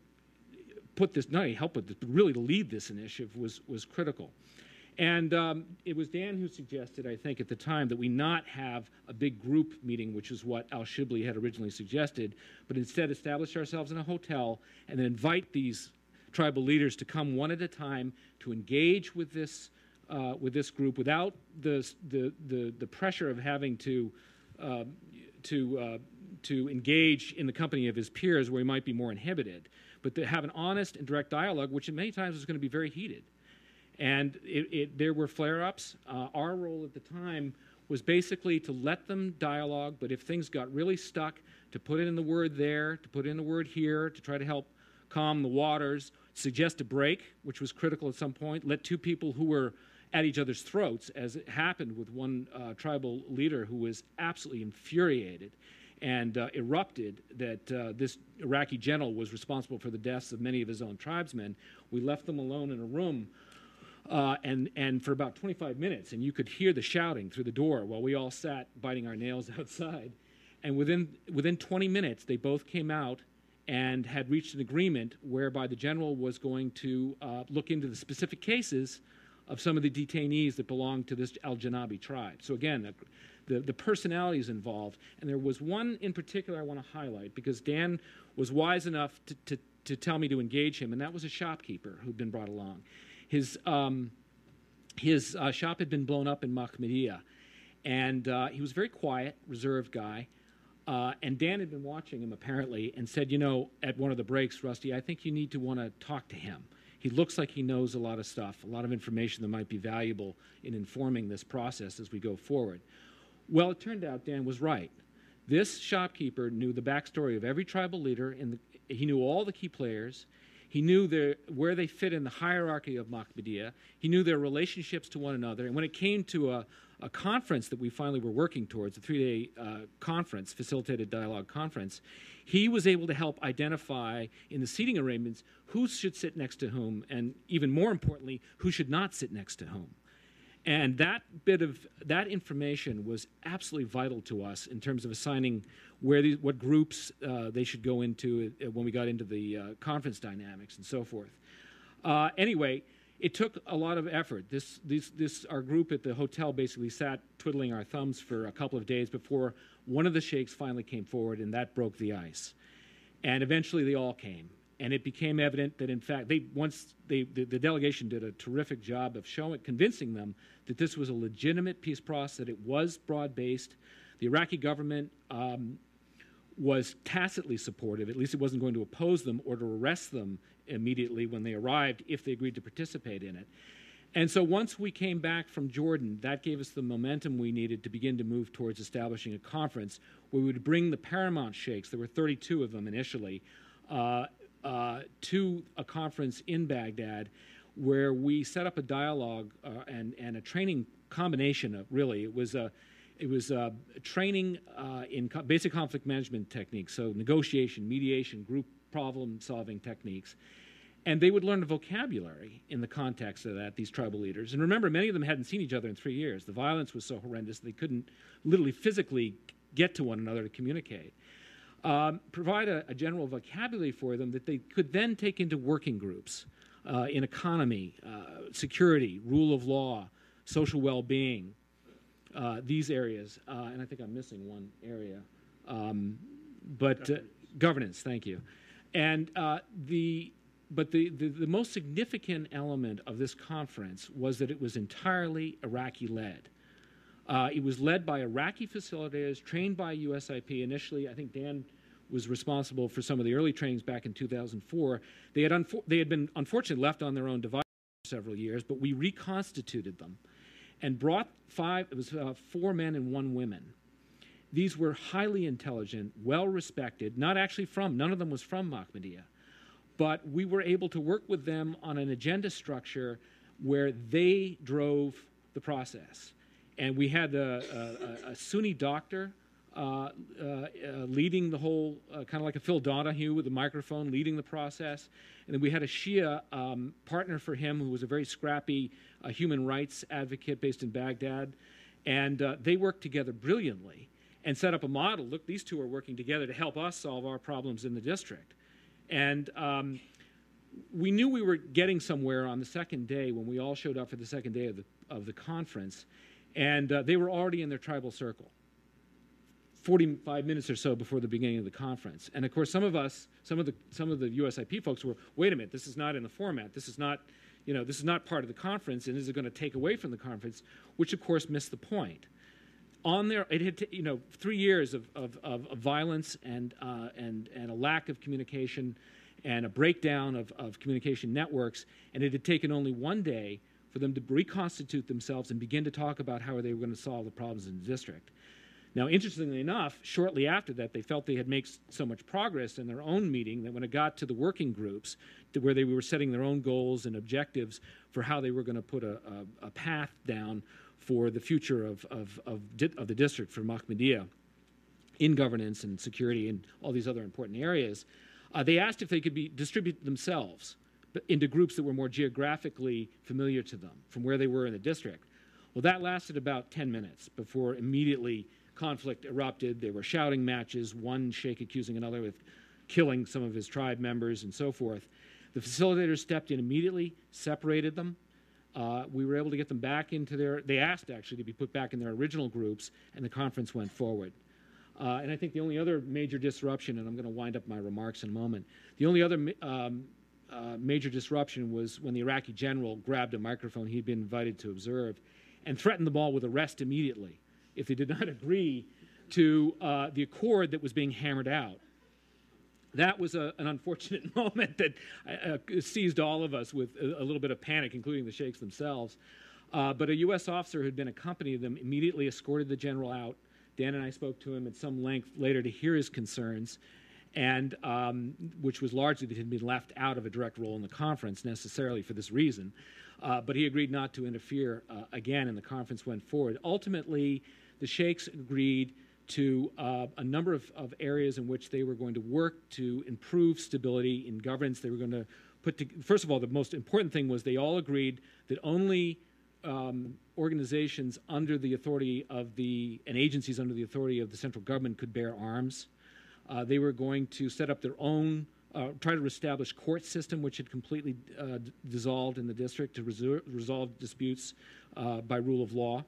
put this, not only help with this, but really to lead this initiative was critical. And it was Dan who suggested, I think, at the time that we not have a big group meeting, which is what Al Shibli had originally suggested, but instead establish ourselves in a hotel and then invite these tribal leaders to come one at a time to engage with this group without the pressure of having to engage in the company of his peers where he might be more inhibited, but to have an honest and direct dialogue, which many times was going to be very heated. And there were flare-ups. Our role at the time was basically to let them dialogue, but if things got really stuck, to put in the word there, to put in the word here, to try to help calm the waters, suggest a break, which was critical at some point, let two people who were at each other's throats, as it happened with one tribal leader who was absolutely infuriated and erupted that this Iraqi general was responsible for the deaths of many of his own tribesmen. We left them alone in a room and for about 25 minutes, and you could hear the shouting through the door while we all sat biting our nails outside. And within 20 minutes, they both came out and had reached an agreement whereby the general was going to look into the specific cases of some of the detainees that belonged to this Al-Janabi tribe. So again, the personalities involved. And there was one in particular I want to highlight because Dan was wise enough to tell me to engage him, and that was a shopkeeper who'd been brought along. His shop had been blown up in Mahmudiyah, and he was a very quiet, reserved guy. And Dan had been watching him, apparently, and said, you know, at one of the breaks, Rusty, I think you need to want to talk to him. He looks like he knows a lot of stuff, a lot of information that might be valuable in informing this process as we go forward. Well, it turned out Dan was right. This shopkeeper knew the backstory of every tribal leader. He knew all the key players. He knew where they fit in the hierarchy of Mahmudiyah. He knew their relationships to one another. And when it came to a conference that we finally were working towards, a 3-day conference, facilitated dialogue conference, he was able to help identify in the seating arrangements who should sit next to whom, and even more importantly, who should not sit next to whom. And that information was absolutely vital to us in terms of assigning what groups they should go into when we got into the conference dynamics and so forth. Anyway, it took a lot of effort. Our group at the hotel basically sat twiddling our thumbs for a couple of days before one of the sheikhs finally came forward, and that broke the ice. And eventually they all came. And it became evident that, in fact, the delegation did a terrific job of convincing them that this was a legitimate peace process, that it was broad-based. The Iraqi government was tacitly supportive. At least it wasn't going to oppose them or to arrest them immediately when they arrived if they agreed to participate in it. And so once we came back from Jordan, that gave us the momentum we needed to begin to move towards establishing a conference where we would bring the paramount sheikhs, there were 32 of them initially, to a conference in Baghdad where we set up a dialogue and a training combination of, really, it was training in basic conflict management techniques, so negotiation, mediation, group problem-solving techniques. And they would learn the vocabulary in the context of that, these tribal leaders. And remember, many of them hadn't seen each other in 3 years. The violence was so horrendous they couldn't literally physically get to one another to communicate. Provide a general vocabulary for them that they could then take into working groups in economy, security, rule of law, social well-being, these areas. And I think I'm missing one area. Governance, thank you. And the most significant element of this conference was that it was entirely Iraqi-led. It was led by Iraqi facilitators, trained by USIP. Initially, I think Dan was responsible for some of the early trainings back in 2004. They had been unfortunately left on their own device for several years, but we reconstituted them and brought 4 men and 1 woman. These were highly intelligent, well-respected, none of them was from Ahmadiyya, but we were able to work with them on an agenda structure where they drove the process. And we had a Sunni doctor leading the whole, kind of like a Phil Donahue with a microphone, leading the process. And then we had a Shia partner for him who was a very scrappy human rights advocate based in Baghdad. And they worked together brilliantly and set up a model. Look, these two are working together to help us solve our problems in the district. And we knew we were getting somewhere on the second day when we all showed up for the second day of the conference. And they were already in their tribal circle, 45 minutes or so before the beginning of the conference. And of course, some of the USIP folks were, wait a minute, this is not in the format. This is not, this is not part of the conference, and is it going to take away from the conference? Which of course missed the point. On there, it had 3 years of violence and a lack of communication and a breakdown of communication networks, and it had taken only one day for them to reconstitute themselves and begin to talk about how they were going to solve the problems in the district. Now, interestingly enough, shortly after that, they felt they had made so much progress in their own meeting that when it got to the working groups, to where they were setting their own goals and objectives for how they were going to put a path down for the future of the district for Ahmadiyya in governance and security and all these other important areas, they asked if they could distribute themselves into groups that were more geographically familiar to them from where they were in the district. Well, that lasted about 10 minutes before immediately conflict erupted. There were shouting matches, one sheikh accusing another with killing some of his tribe members and so forth. The facilitators stepped in immediately, separated them. We were able to get them back into they asked actually to be put back in their original groups, and the conference went forward. And I think the only other major disruption, and I'm going to wind up my remarks in a moment, the only other major disruption was when the Iraqi general grabbed a microphone he'd been invited to observe and threatened them all with arrest immediately if they did not agree to the accord that was being hammered out. That was an unfortunate moment that seized all of us with a little bit of panic, including the sheikhs themselves. But a U.S. officer who had been accompanying them immediately escorted the general out. Dan and I spoke to him at some length later to hear his concerns, and which was largely that he had been left out of a direct role in the conference necessarily for this reason. But he agreed not to interfere again, and the conference went forward. Ultimately, the sheikhs agreed to a number of areas in which they were going to work to improve stability in governance. They were going to first of all, the most important thing was they all agreed that only organizations under the authority of and agencies under the authority of the central government could bear arms. They were going to set up their own, try to establish court system, which had completely dissolved in the district, to resolve disputes by rule of law.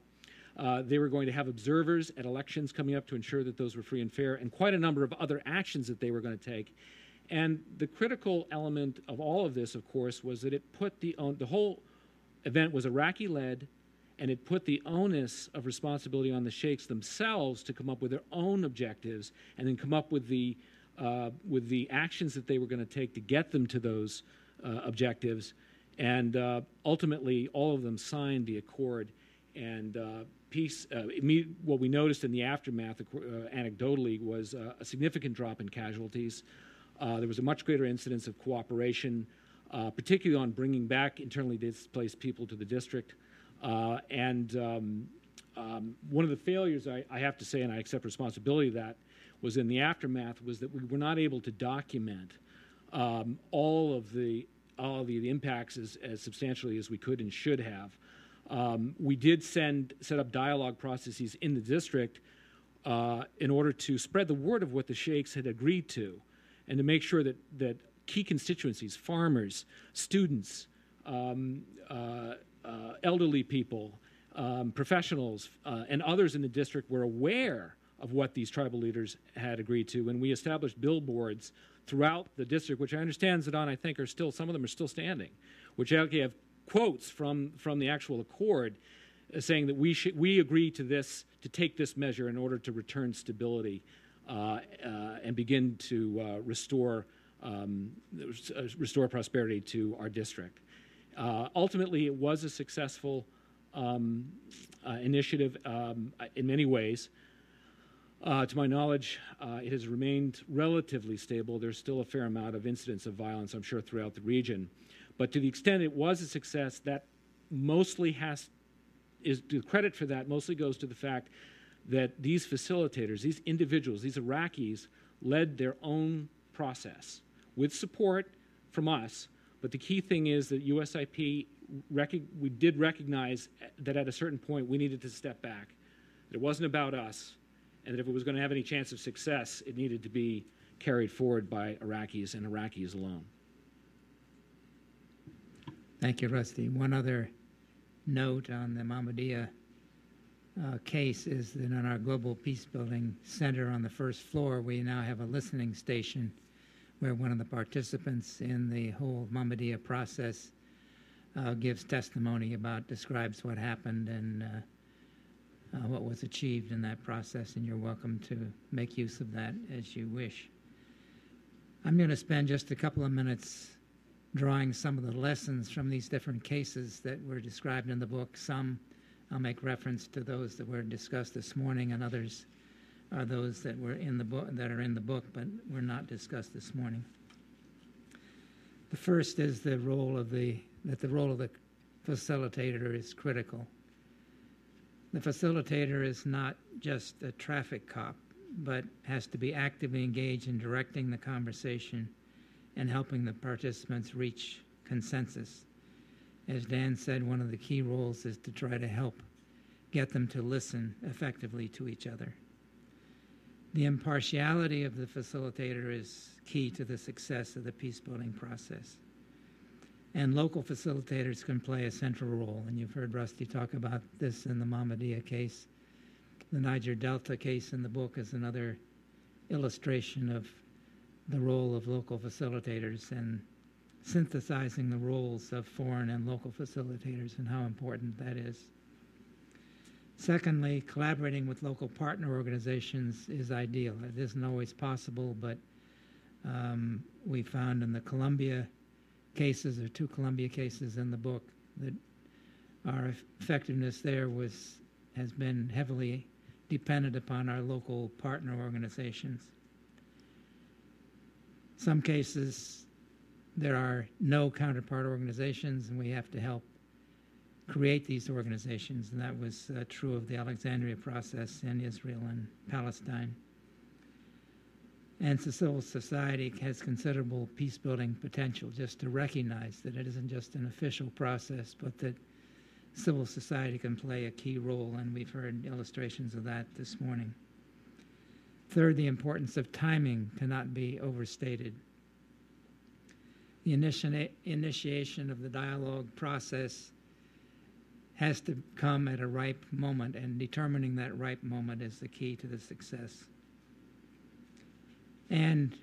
They were going to have observers at elections coming up to ensure that those were free and fair, and quite a number of other actions that they were going to take. And the critical element of all of this, of course, was that it put the whole event was Iraqi-led, and it put the onus of responsibility on the sheikhs themselves to come up with their own objectives and then come up with the actions that they were going to take to get them to those objectives. And ultimately, all of them signed the accord. And what we noticed in the aftermath, anecdotally, was a significant drop in casualties. There was a much greater incidence of cooperation, particularly on bringing back internally displaced people to the district. And one of the failures, I have to say, and I accept responsibility of that, was in the aftermath, was that we were not able to document all of the impacts as substantially as we could and should have. We did set up dialogue processes in the district in order to spread the word of what the sheikhs had agreed to, and to make sure that key constituencies, farmers, students, elderly people, professionals, and others in the district were aware of what these tribal leaders had agreed to. And we established billboards throughout the district, which I understand, Zidane, I think some of them are still standing, which actually have quotes from the actual accord saying that we agree to this, to take this measure in order to return stability and begin to restore prosperity to our district. Ultimately, it was a successful initiative in many ways. To my knowledge, it has remained relatively stable. There's still a fair amount of incidents of violence, I'm sure, throughout the region. But to the extent it was a success, that mostly the credit for that mostly goes to the fact that these facilitators, these individuals, these Iraqis, led their own process with support from us. But the key thing is that USIP, we did recognize that at a certain point we needed to step back. That it wasn't about us, and that if it was going to have any chance of success, it needed to be carried forward by Iraqis and Iraqis alone. Thank you, Rusty. One other note on the Mahmadiyya case is that in our Global Peacebuilding Center on the first floor, we now have a listening station where one of the participants in the whole Mahmadiyya process gives testimony describes what happened and what was achieved in that process, and you're welcome to make use of that as you wish. I'm going to spend just a couple of minutes drawing some of the lessons from these different cases that were described in the book. Some I'll make reference to those that were discussed this morning, and others are those that were in the book but were not discussed this morning. The first is the role of the facilitator is critical. The facilitator is not just a traffic cop, but has to be actively engaged in directing the conversation and helping the participants reach consensus. As Dan said, one of the key roles is to try to help get them to listen effectively to each other. The impartiality of the facilitator is key to the success of the peace-building process. And local facilitators can play a central role, and you've heard Rusty talk about this in the Mahmadiyya case. The Niger Delta case in the book is another illustration of the role of local facilitators and synthesizing the roles of foreign and local facilitators and how important that is. Secondly, collaborating with local partner organizations is ideal. It isn't always possible, but we found in the Colombia cases, or 2 Colombia cases in the book, that our effectiveness there has been heavily dependent upon our local partner organizations. Some cases, there are no counterpart organizations, and we have to help create these organizations, and that was true of the Alexandria process in Israel and Palestine. And civil society has considerable peace-building potential, just to recognize that it isn't just an official process, but that civil society can play a key role, and we've heard illustrations of that this morning. Third, the importance of timing cannot be overstated. The initiation of the dialogue process has to come at a ripe moment, and determining that ripe moment is the key to the success. And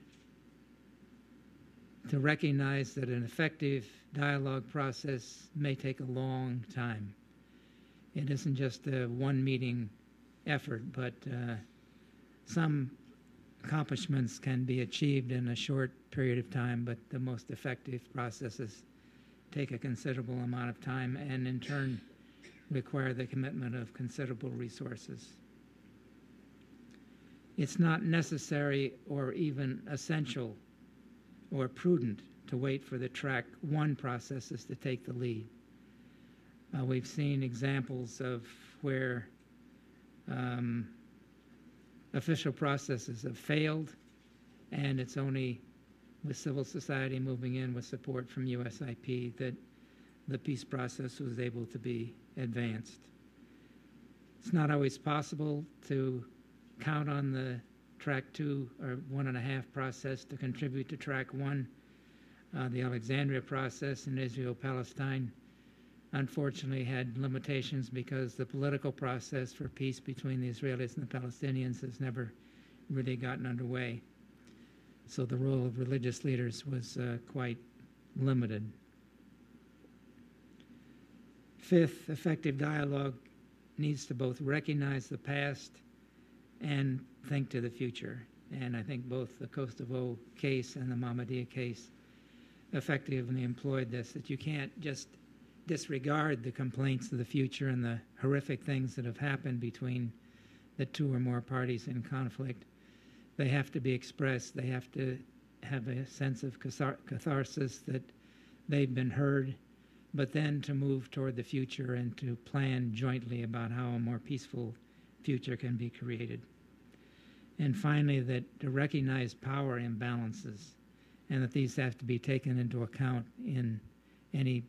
to recognize that an effective dialogue process may take a long time. It isn't just a one-meeting effort, but some accomplishments can be achieved in a short period of time, but the most effective processes take a considerable amount of time and in turn require the commitment of considerable resources. It's not necessary or even essential or prudent to wait for the track 1 processes to take the lead. We've seen examples of where official processes have failed, and it's only with civil society moving in with support from USIP that the peace process was able to be advanced. It's not always possible to count on the track 2 or 1.5 process to contribute to track 1. The Alexandria process in Israel-Palestine unfortunately had limitations because the political process for peace between the Israelis and the Palestinians has never really gotten underway. So the role of religious leaders was quite limited. Fifth, effective dialogue needs to both recognize the past and think to the future. And I think both the Kosovo case and the Mahmadiyya case effectively employed this, that you can't just disregard the complaints of the future and the horrific things that have happened between the two or more parties in conflict. They have to be expressed. They have to have a sense of catharsis that they've been heard, but then to move toward the future and to plan jointly about how a more peaceful future can be created. And finally, that to recognize power imbalances and that these have to be taken into account in any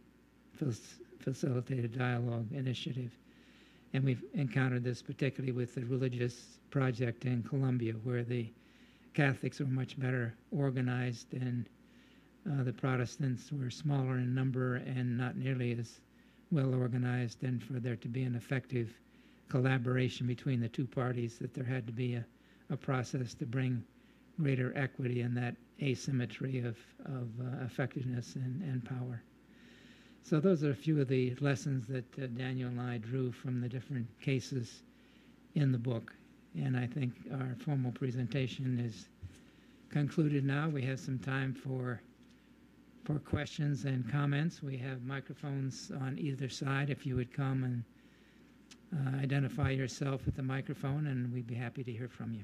facilitated dialogue initiative. And we've encountered this particularly with the religious project in Colombia, where the Catholics were much better organized and the Protestants were smaller in number and not nearly as well organized, and for there to be an effective collaboration between the two parties, that there had to be a process to bring greater equity in that asymmetry of effectiveness and power. So those are a few of the lessons that Daniel and I drew from the different cases in the book. And I think our formal presentation is concluded now. We have some time for questions and comments. We have microphones on either side. If you would come and identify yourself at the microphone, and we'd be happy to hear from you.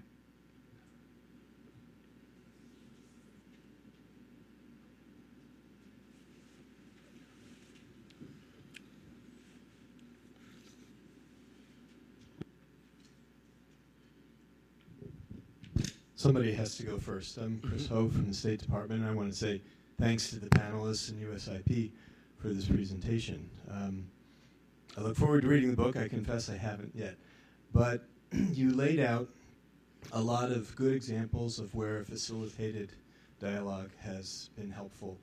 Somebody has to go first. I'm Chris Ho from the State Department, and I want to say thanks to the panelists and USIP for this presentation. I look forward to reading the book. I confess I haven't yet. But you laid out a lot of good examples of where facilitated dialogue has been helpful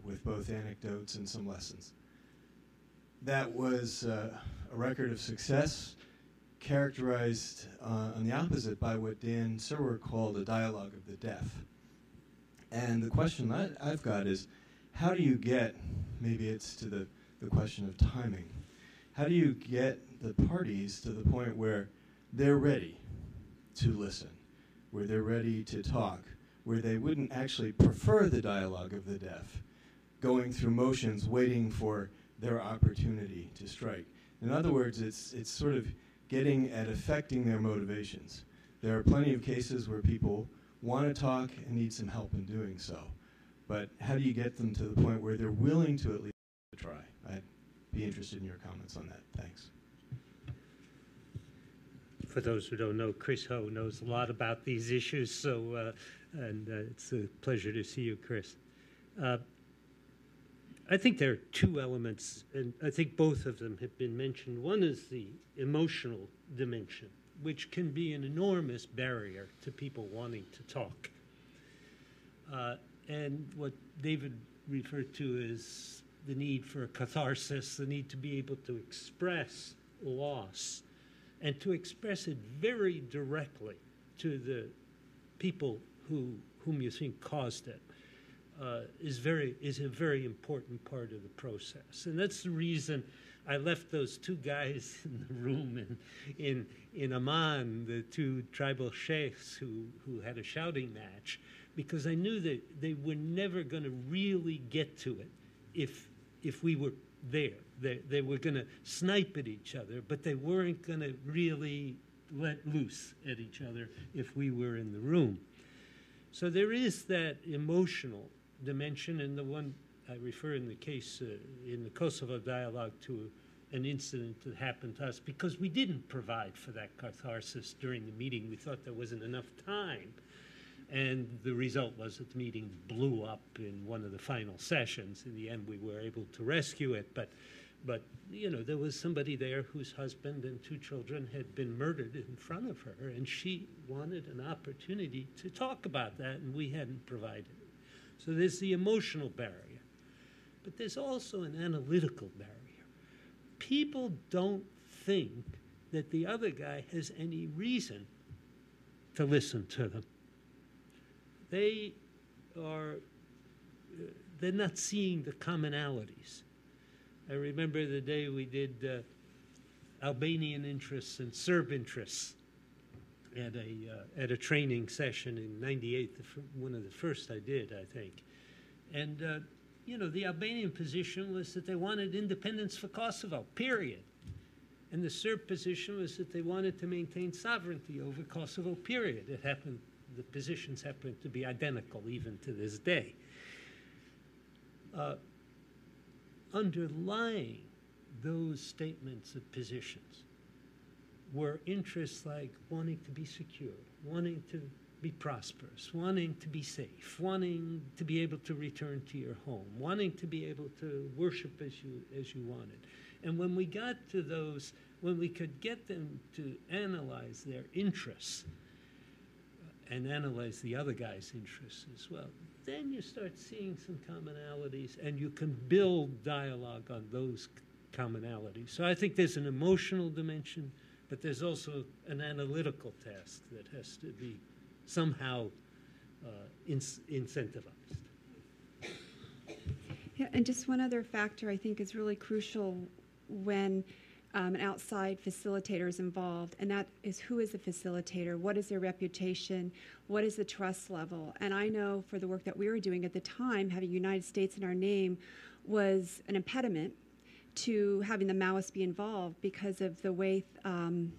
with both anecdotes and some lessons. That was a record of success, characterized on the opposite by what Dan Serwer called a dialogue of the deaf. And the question I've got is, how do you get, maybe it's to the question of timing, how do you get the parties to the point where they're ready to listen, where they're ready to talk, where they wouldn't actually prefer the dialogue of the deaf, going through motions, waiting for their opportunity to strike? In other words, it's sort of getting at affecting their motivations. There are plenty of cases where people want to talk and need some help in doing so. But how do you get them to the point where they're willing to at least try? I'd be interested in your comments on that. Thanks. For those who don't know, Chris Ho knows a lot about these issues, so it's a pleasure to see you, Chris. I think there are two elements, and I think both of them have been mentioned. One is the emotional dimension, which can be an enormous barrier to people wanting to talk. And what David referred to as the need for a catharsis, the need to be able to express loss, and to express it very directly to the people whom you think caused it. Is a very important part of the process, and that's the reason I left those two guys in the room in Amman, the two tribal sheikhs who had a shouting match, because I knew that they were never going to really get to it if we were there. They were going to snipe at each other, but they weren't going to really let loose at each other if we were in the room. So there is that emotional dimension, and the one I refer in the case in the Kosovo dialogue to an incident that happened to us because we didn't provide for that catharsis during the meeting. We thought there wasn't enough time, and the result was that the meeting blew up in one of the final sessions. In the end, we were able to rescue it, but you know, there was somebody there whose husband and two children had been murdered in front of her, and she wanted an opportunity to talk about that, and we hadn't provided it. So there's the emotional barrier, but there's also an analytical barrier. People don't think that the other guy has any reason to listen to them. They're not seeing the commonalities. I remember the day we did Albanian interests and Serb interests at a training session in '98, one of the first I did, I think. And, you know, the Albanian position was that they wanted independence for Kosovo, period. And the Serb position was that they wanted to maintain sovereignty over Kosovo, period. It happened, the positions happened to be identical even to this day. Underlying those statements of positions were interests like wanting to be secure, wanting to be prosperous, wanting to be safe, wanting to be able to return to your home, wanting to be able to worship as you wanted. And when we got to those, when we could get them to analyze their interests and analyze the other guy's interests as well, then you start seeing some commonalities, and you can build dialogue on those commonalities. So I think there's an emotional dimension, but there's also an analytical task that has to be somehow incentivized. Yeah, and just one other factor I think is really crucial when an outside facilitator is involved, and that is, who is the facilitator? What is their reputation? What is the trust level? And I know for the work that we were doing at the time, having United States in our name was an impediment to having the Maoists be involved because of the way the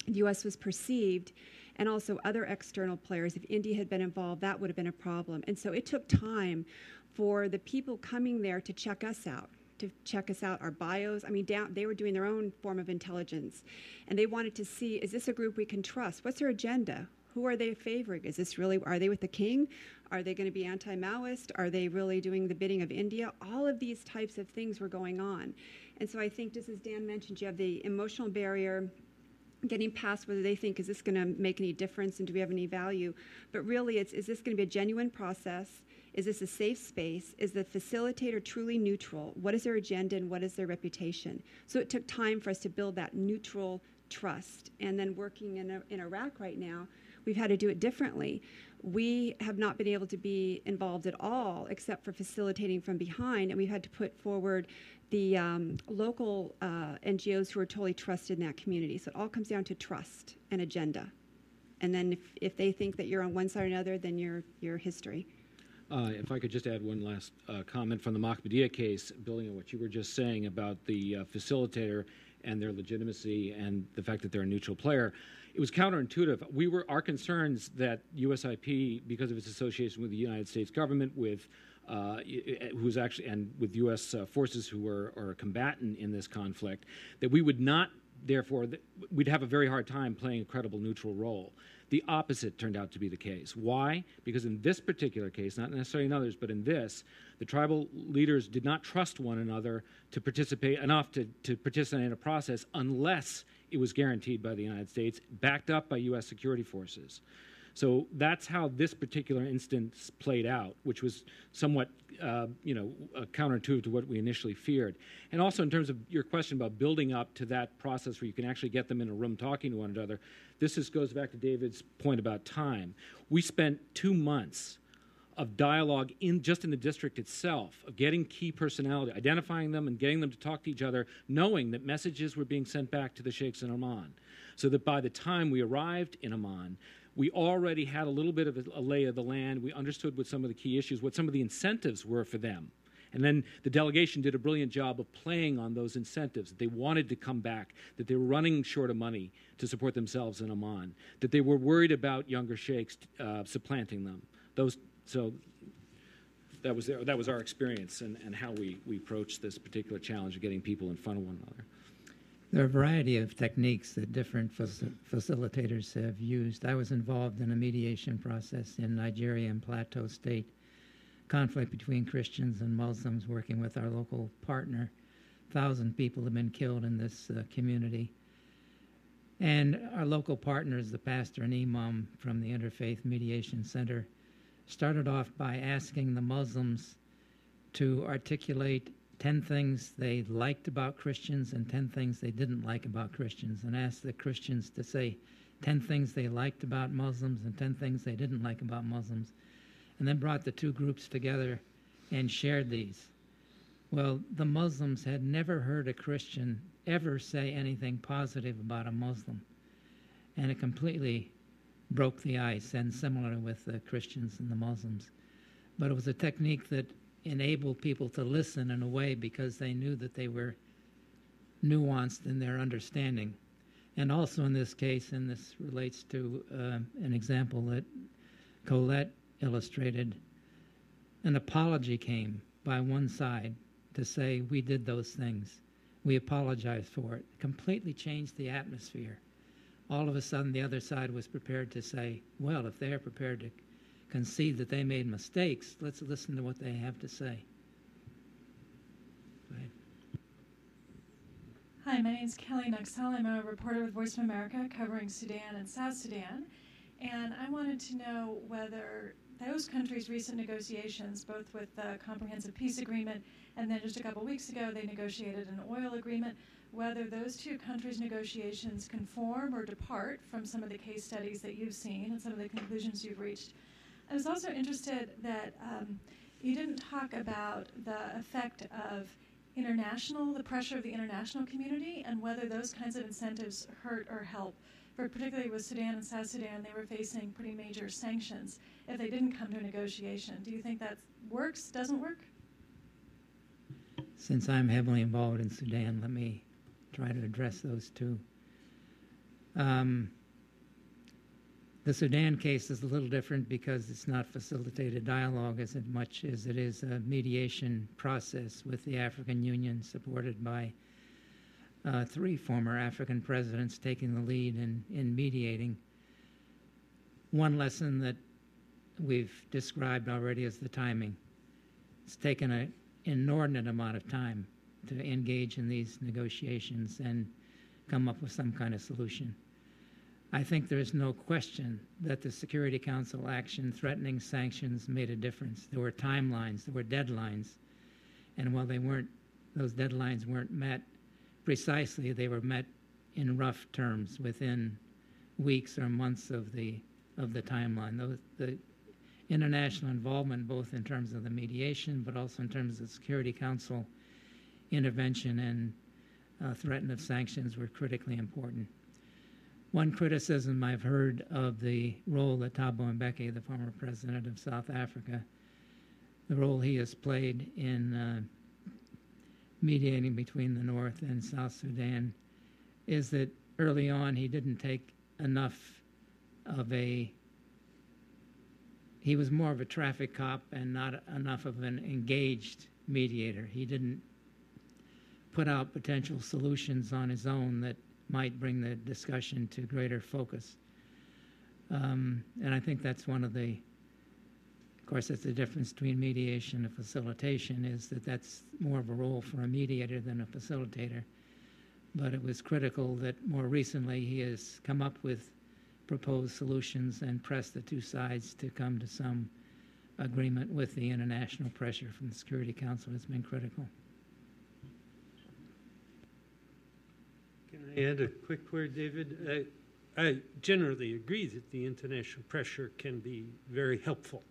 U.S. was perceived, and also other external players. If India had been involved, that would have been a problem. And so it took time for the people coming there to check us out, our bios. I mean, they were doing their own form of intelligence, and they wanted to see, is this a group we can trust? What's their agenda? Who are they favoring? Is this really, are they with the king? Are they going to be anti-Maoist? Are they really doing the bidding of India? All of these types of things were going on. And so I think, just as Dan mentioned, you have the emotional barrier, getting past whether they think, is this going to make any difference and do we have any value? But really, is this going to be a genuine process? Is this a safe space? Is the facilitator truly neutral? What is their agenda and what is their reputation? So it took time for us to build that neutral trust. And then working in Iraq right now, we've had to do it differently. We have not been able to be involved at all except for facilitating from behind, and we've had to put forward the local NGOs who are totally trusted in that community. So it all comes down to trust and agenda. And then if they think that you're on one side or another, then you're history. If I could just add one last comment from the Mahmoudiyya case, building on what you were just saying about the facilitator and their legitimacy and the fact that they're a neutral player. It was counterintuitive. Our concerns that USIP, because of its association with the United States government, with who's actually, and with U.S. Forces who are a combatant in this conflict, that we would not, therefore, we'd have a very hard time playing a credible neutral role. The opposite turned out to be the case. Why? Because in this particular case, not necessarily in others, but in this, the tribal leaders did not trust one another to participate enough to participate in a process unless it was guaranteed by the United States, backed up by U.S. security forces. So that's how this particular instance played out, which was somewhat, counterintuitive to what we initially feared. And also in terms of your question about building up to that process where you can actually get them in a room talking to one another, this goes back to David's point about time. We spent 2 months of dialogue just in the district itself, of getting key personality, identifying them and getting them to talk to each other, knowing that messages were being sent back to the sheikhs in Amman. So that by the time we arrived in Amman, we already had a little bit of a lay of the land. We understood what some of the key issues, what some of the incentives were for them. And then the delegation did a brilliant job of playing on those incentives, that they wanted to come back, that they were running short of money to support themselves in Amman, that they were worried about younger sheikhs supplanting them. So that was our experience and how we approached this particular challenge of getting people in front of one another. There are a variety of techniques that different facilitators have used. I was involved in a mediation process in Nigeria and Plateau State, conflict between Christians and Muslims, working with our local partner. 1,000 people have been killed in this community. And our local partners, the pastor and imam from the Interfaith Mediation Center, started off by asking the Muslims to articulate 10 things they liked about Christians and 10 things they didn't like about Christians, and asked the Christians to say 10 things they liked about Muslims and 10 things they didn't like about Muslims, and then brought the two groups together and shared these. Well, the Muslims had never heard a Christian ever say anything positive about a Muslim, and it completely broke the ice, and similar with the Christians and the Muslims. But it was a technique that enabled people to listen in a way, because they knew that they were nuanced in their understanding. And also in this case, and this relates to an example that Colette illustrated, an apology came by one side to say, we did those things. We apologize for it. Completely changed the atmosphere. All of a sudden, the other side was prepared to say, well, if they're prepared to concede that they made mistakes, let's listen to what they have to say. Go ahead. Hi, my name is Kelly Nuxall. I'm a reporter with Voice of America covering Sudan and South Sudan. And I wanted to know whether those countries' recent negotiations, both with the Comprehensive Peace Agreement and then just a couple weeks ago they negotiated an oil agreement, whether those two countries' negotiations conform or depart from some of the case studies that you've seen and some of the conclusions you've reached. I was also interested that you didn't talk about the effect of the pressure of the international community and whether those kinds of incentives hurt or help. Particularly with Sudan and South Sudan, they were facing pretty major sanctions if they didn't come to a negotiation. Do you think that works, doesn't work? Since I'm heavily involved in Sudan, let me try to address those two. The Sudan case is a little different because it's not facilitated dialogue as much as it is a mediation process with the African Union, supported by 3 former African presidents taking the lead in mediating. One lesson that we've described already is the timing. It's taken an inordinate amount of time to engage in these negotiations and come up with some kind of solution. I think there is no question that the Security Council action threatening sanctions made a difference. There were timelines, there were deadlines, and while those deadlines weren't met precisely, they were met in rough terms within weeks or months of the timeline. The international involvement, both in terms of the mediation, but also in terms of the Security Council intervention and threat of sanctions, were critically important. One criticism I've heard of the role that Thabo Mbeki, the former president of South Africa, the role he has played in mediating between the North and South Sudan, is that early on he didn't take enough of he was more of a traffic cop and not enough of an engaged mediator. He didn't put out potential solutions on his own that might bring the discussion to greater focus. And I think that's one of of course, that's the difference between mediation and facilitation, is that that's more of a role for a mediator than a facilitator. But it was critical that more recently he has come up with proposed solutions and pressed the two sides to come to some agreement with the international pressure from the Security Council has been critical. Can I add a quick word, David? I generally agree that the international pressure can be very helpful,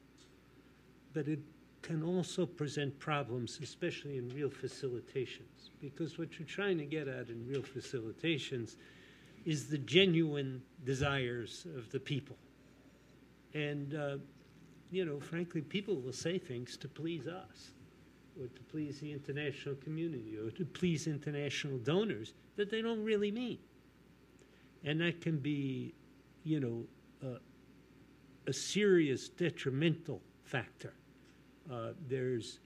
but it can also present problems, especially in real facilitations, because what you're trying to get at in real facilitations is the genuine desires of the people. And, frankly, people will say things to please us, or to please the international community, or to please international donors that they don't really mean. And that can be, a serious detrimental factor. There's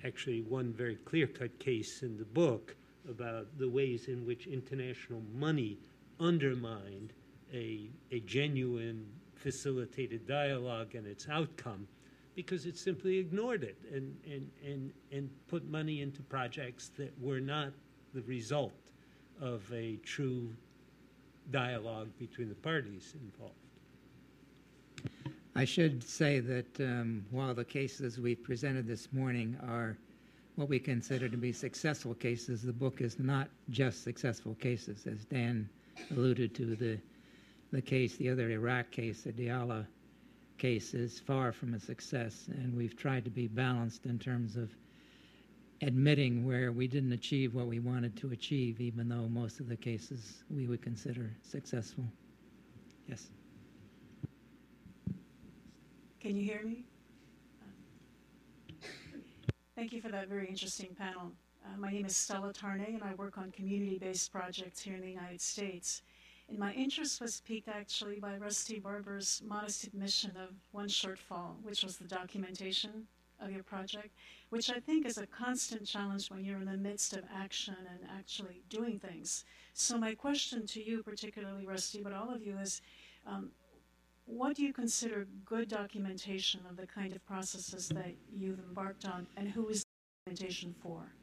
actually one very clear-cut case in the book about the ways in which international money undermined a genuine facilitated dialogue and its outcome, because it simply ignored it and put money into projects that were not the result of a true dialogue between the parties involved. I should say that while the cases we presented this morning are what we consider to be successful cases, the book is not just successful cases. As Dan alluded to, the other Iraq case, the Diyala case, is far from a success, and we've tried to be balanced in terms of admitting where we didn't achieve what we wanted to achieve, even though most of the cases we would consider successful. Yes. Can you hear me? Thank you for that very interesting panel. My name is Stella Tarnay, and I work on community-based projects here in the United States. And my interest was piqued actually by Rusty Barber's modest admission of one shortfall, which was the documentation of your project, which I think is a constant challenge when you're in the midst of action and actually doing things. So my question to you, particularly Rusty, but all of you, is what do you consider good documentation of the kind of processes that you've embarked on, and who is the documentation for?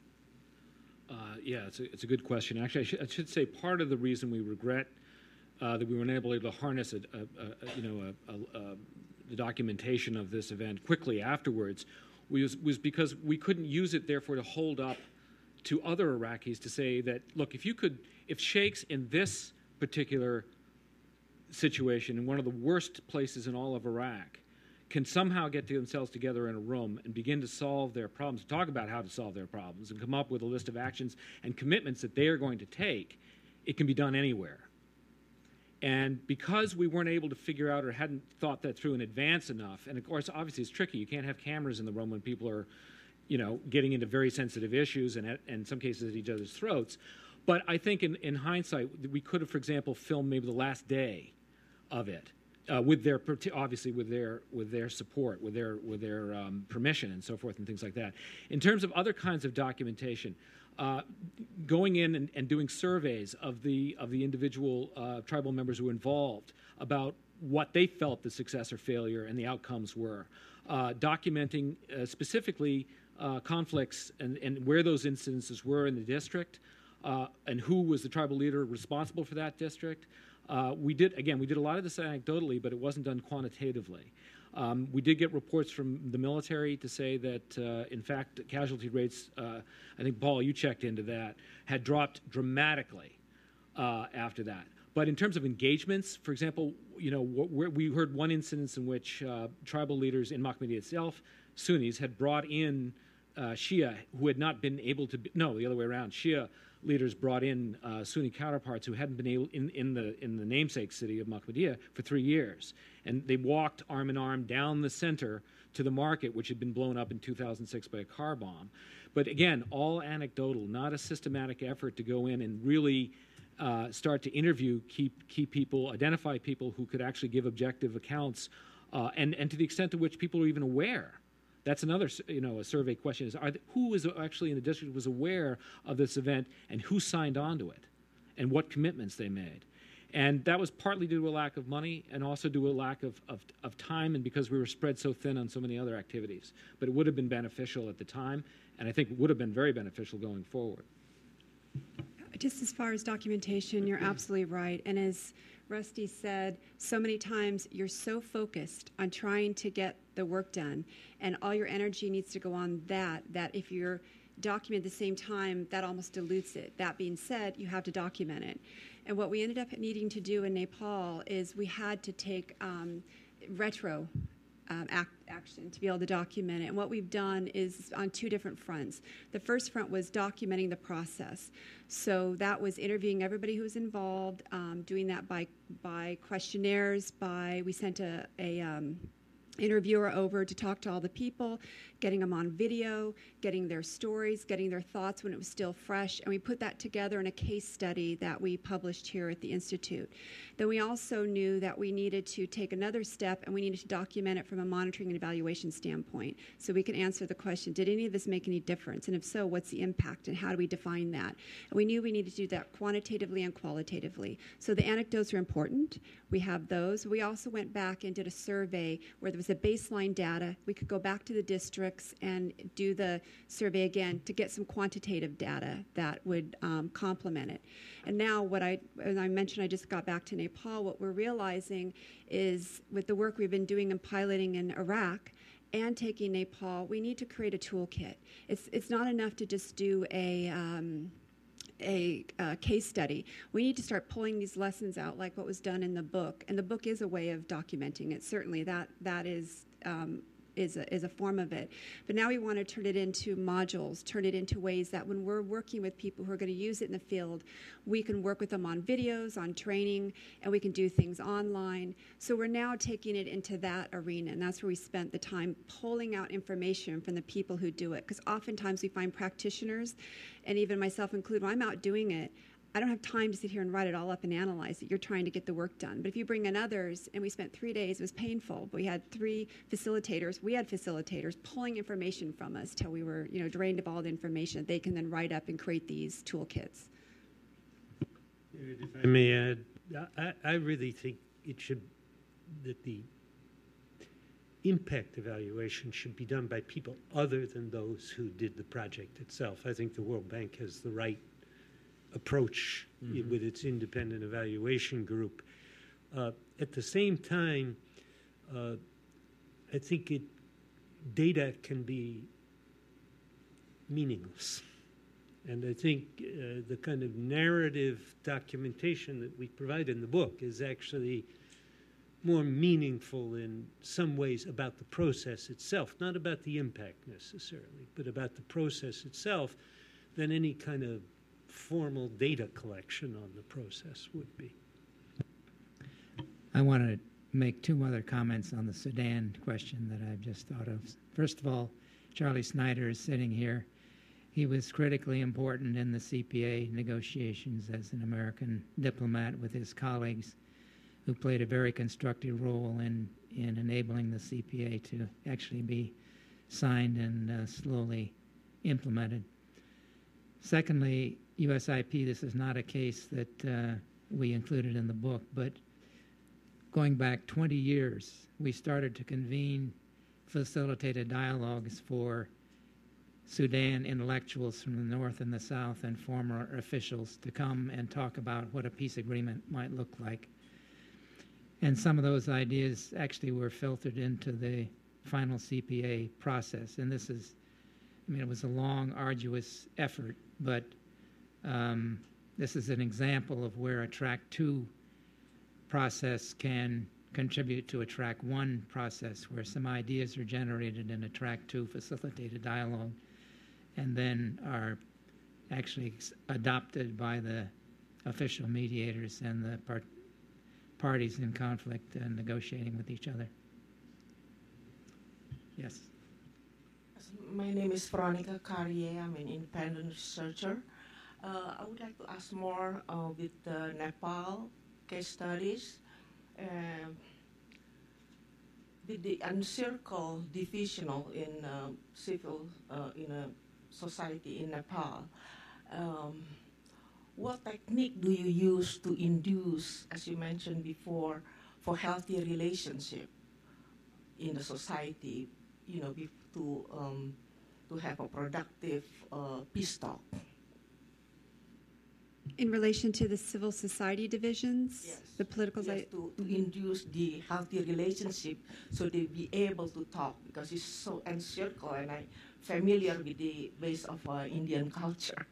Yeah, it's a good question. Actually, I should say part of the reason we regret that we weren't able to harness the documentation of this event quickly afterwards was because we couldn't use it, therefore, to hold up to other Iraqis to say that, look, if sheikhs in this particular situation, in one of the worst places in all of Iraq, can somehow get themselves together in a room and begin to solve their problems, talk about how to solve their problems, and come up with a list of actions and commitments that they are going to take, it can be done anywhere. And because we weren't able to figure out or hadn't thought that through in advance enough, and of course, obviously it's tricky. You can't have cameras in the room when people are, getting into very sensitive issues and in some cases at each other's throats. But I think in hindsight, we could have, for example, filmed maybe the last day of it, with their support, with their permission, and so forth, and things like that. In terms of other kinds of documentation, going in and doing surveys of the individual tribal members who were involved about what they felt the success or failure and the outcomes were, documenting specifically conflicts and where those incidences were in the district, and who was the tribal leader responsible for that district. We did a lot of this anecdotally, but it wasn't done quantitatively. We did get reports from the military to say that, in fact, casualty rates, I think, Paul, you checked into that, had dropped dramatically after that. But in terms of engagements, for example, we heard one instance in which tribal leaders in Mahmudiyya itself, Sunnis, had brought in Shia who had not been able to the other way around. Shia leaders brought in Sunni counterparts who hadn't been able in the namesake city of Mahmudiyya for 3 years, and they walked arm in arm down the center to the market, which had been blown up in 2006 by a car bomb. But again, all anecdotal, not a systematic effort to go in and really start to interview key people, identify people who could actually give objective accounts, and to the extent to which people are even aware. That's another, a survey question is, who was actually in the district was aware of this event and who signed on to it and what commitments they made. And that was partly due to a lack of money and also due to a lack of time, and because we were spread so thin on so many other activities. But it would have been beneficial at the time, and I think it would have been very beneficial going forward. Just as far as documentation, you're absolutely right. And as Rusty said, so many times you're so focused on trying to get the work done, and all your energy needs to go on that if you're documenting at the same time, that almost dilutes it. That being said, you have to document it. And what we ended up needing to do in Nepal is we had to take retro action to be able to document it. And what we've done is on two different fronts. The first front was documenting the process. So that was interviewing everybody who was involved, doing that by questionnaires, we sent a interviewer over to talk to all the people, getting them on video, getting their stories, getting their thoughts when it was still fresh, and we put that together in a case study that we published here at the Institute. Then we also knew that we needed to take another step, and we needed to document it from a monitoring and evaluation standpoint, so we could answer the question, did any of this make any difference? And if so, what's the impact, and how do we define that? And we knew we needed to do that quantitatively and qualitatively. So the anecdotes are important. We have those. We also went back and did a survey where there was a baseline data. We could go back to the districts and do the survey again to get some quantitative data that would complement it. And now as I mentioned, I just got back to Nepal. What we're realizing is with the work we've been doing and piloting in Iraq and taking Nepal, we need to create a toolkit. It's not enough to just do a case study. We need to start pulling these lessons out like what was done in the book. And the book is a way of documenting it. Certainly that is is a form of it. But now we want to turn it into modules, turn it into ways that when we're working with people who are going to use it in the field, we can work with them on videos, on training, and we can do things online. So we're now taking it into that arena, and that's where we spent the time pulling out information from the people who do it. Because oftentimes we find practitioners, and even myself included, when I'm out doing it, I don't have time to sit here and write it all up and analyze it. You're trying to get the work done. But if you bring in others, and we spent 3 days, it was painful, but we had 3 facilitators. We had facilitators pulling information from us till we were, drained of all the information that they can then write up and create these toolkits. If I may add, I really think that the impact evaluation should be done by people other than those who did the project itself. I think the World Bank has the right approach with its independent evaluation group. At the same time, I think data can be meaningless. And I think the kind of narrative documentation that we provide in the book is actually more meaningful in some ways about the process itself, not about the impact necessarily, but about the process itself than any kind of formal data collection on the process would be. I want to make 2 other comments on the Sudan question that I've just thought of. First of all, Charlie Snyder is sitting here. He was critically important in the CPA negotiations as an American diplomat with his colleagues, who played a very constructive role in enabling the CPA to actually be signed and slowly implemented. Secondly, USIP, this is not a case that we included in the book, but going back 20 years, we started to convene facilitated dialogues for Sudan intellectuals from the North and the South and former officials to come and talk about what a peace agreement might look like. And some of those ideas actually were filtered into the final CPA process. And this is, it was a long, arduous effort, but this is an example of where a Track 2 process can contribute to a Track 1 process, where some ideas are generated in a Track 2 facilitated dialogue and then are actually adopted by the official mediators and the parties in conflict and negotiating with each other. Yes. My name is Veronica Carrier. I'm an independent researcher. I would like to ask more with the Nepal case studies. With the uncircled divisional in civil in a society in Nepal, what technique do you use to induce, as you mentioned before, for healthy relationship in the society, to have a productive peace talk? In relation to the civil society divisions, yes, the political yes, to induce the healthy relationship so they be able to talk, because it's so encircled, and I'm familiar with the ways of Indian culture.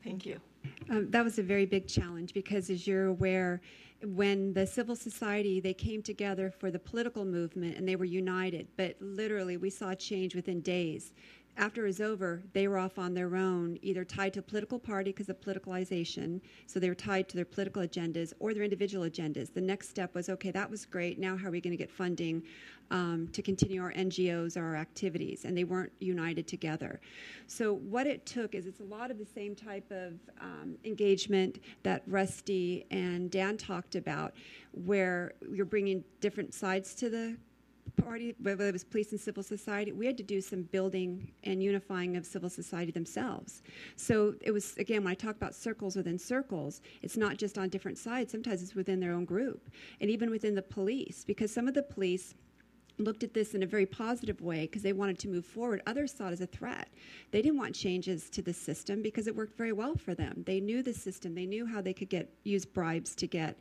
Thank you. That was a very big challenge because, as you're aware, when the civil society, they came together for the political movement and they were united, but literally we saw change within days. After it was over, they were off on their own, either tied to a political party because of politicalization, so they were tied to their political agendas or their individual agendas. The next step was, okay, that was great, now how are we going to get funding to continue our NGOs or our activities? And they weren't united together. So what it took is it's a lot of the same type of engagement that Rusty and Dan talked about, where you're bringing different sides to the party, whether it was police and civil society. We had to do some building and unifying of civil society themselves. So it was, again, when I talk about circles within circles, it's not just on different sides. Sometimes it's within their own group. And even within the police, because some of the police looked at this in a very positive way because they wanted to move forward. Others saw it as a threat. They didn't want changes to the system because it worked very well for them. They knew the system. They knew how they could use bribes to get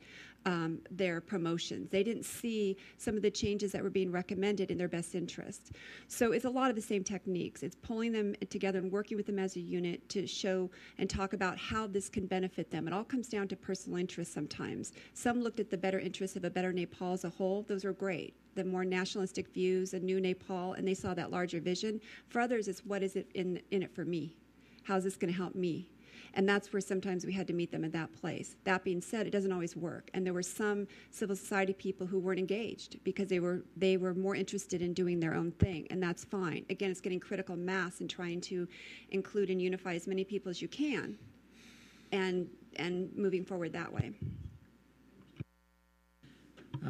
their promotions. They didn't see some of the changes that were being recommended in their best interest. So it's a lot of the same techniques. It's pulling them together and working with them as a unit to show and talk about how this can benefit them. It all comes down to personal interest sometimes. Some looked at the better interests of a better Nepal as a whole. Those are great. The more nationalistic views, a new Nepal, and they saw that larger vision. For others, it's what is it in it for me? How's this going to help me? And that's where sometimes we had to meet them at that place. That being said, it doesn't always work. And there were some civil society people who weren't engaged because they were more interested in doing their own thing, and that's fine. Again, it's getting critical mass and trying to include and unify as many people as you can and moving forward that way.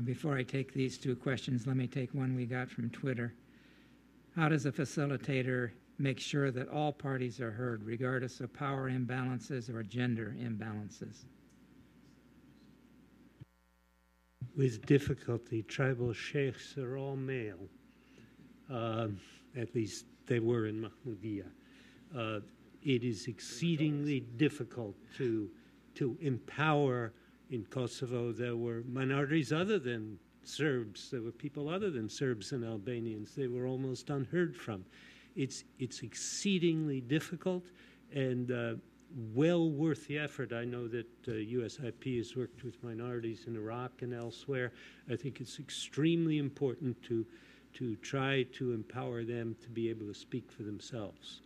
Before I take these two questions, let me take one we got from Twitter. How does a facilitator make sure that all parties are heard, regardless of power imbalances or gender imbalances? With difficulty. Tribal sheikhs are all male. At least they were in Mahmudiyah. It is exceedingly difficult to empower. In Kosovo, there were minorities other than Serbs. There were people other than Serbs and Albanians. They were almost unheard from. It's exceedingly difficult and well worth the effort. I know that USIP has worked with minorities in Iraq and elsewhere. I think it's extremely important to try to empower them to be able to speak for themselves.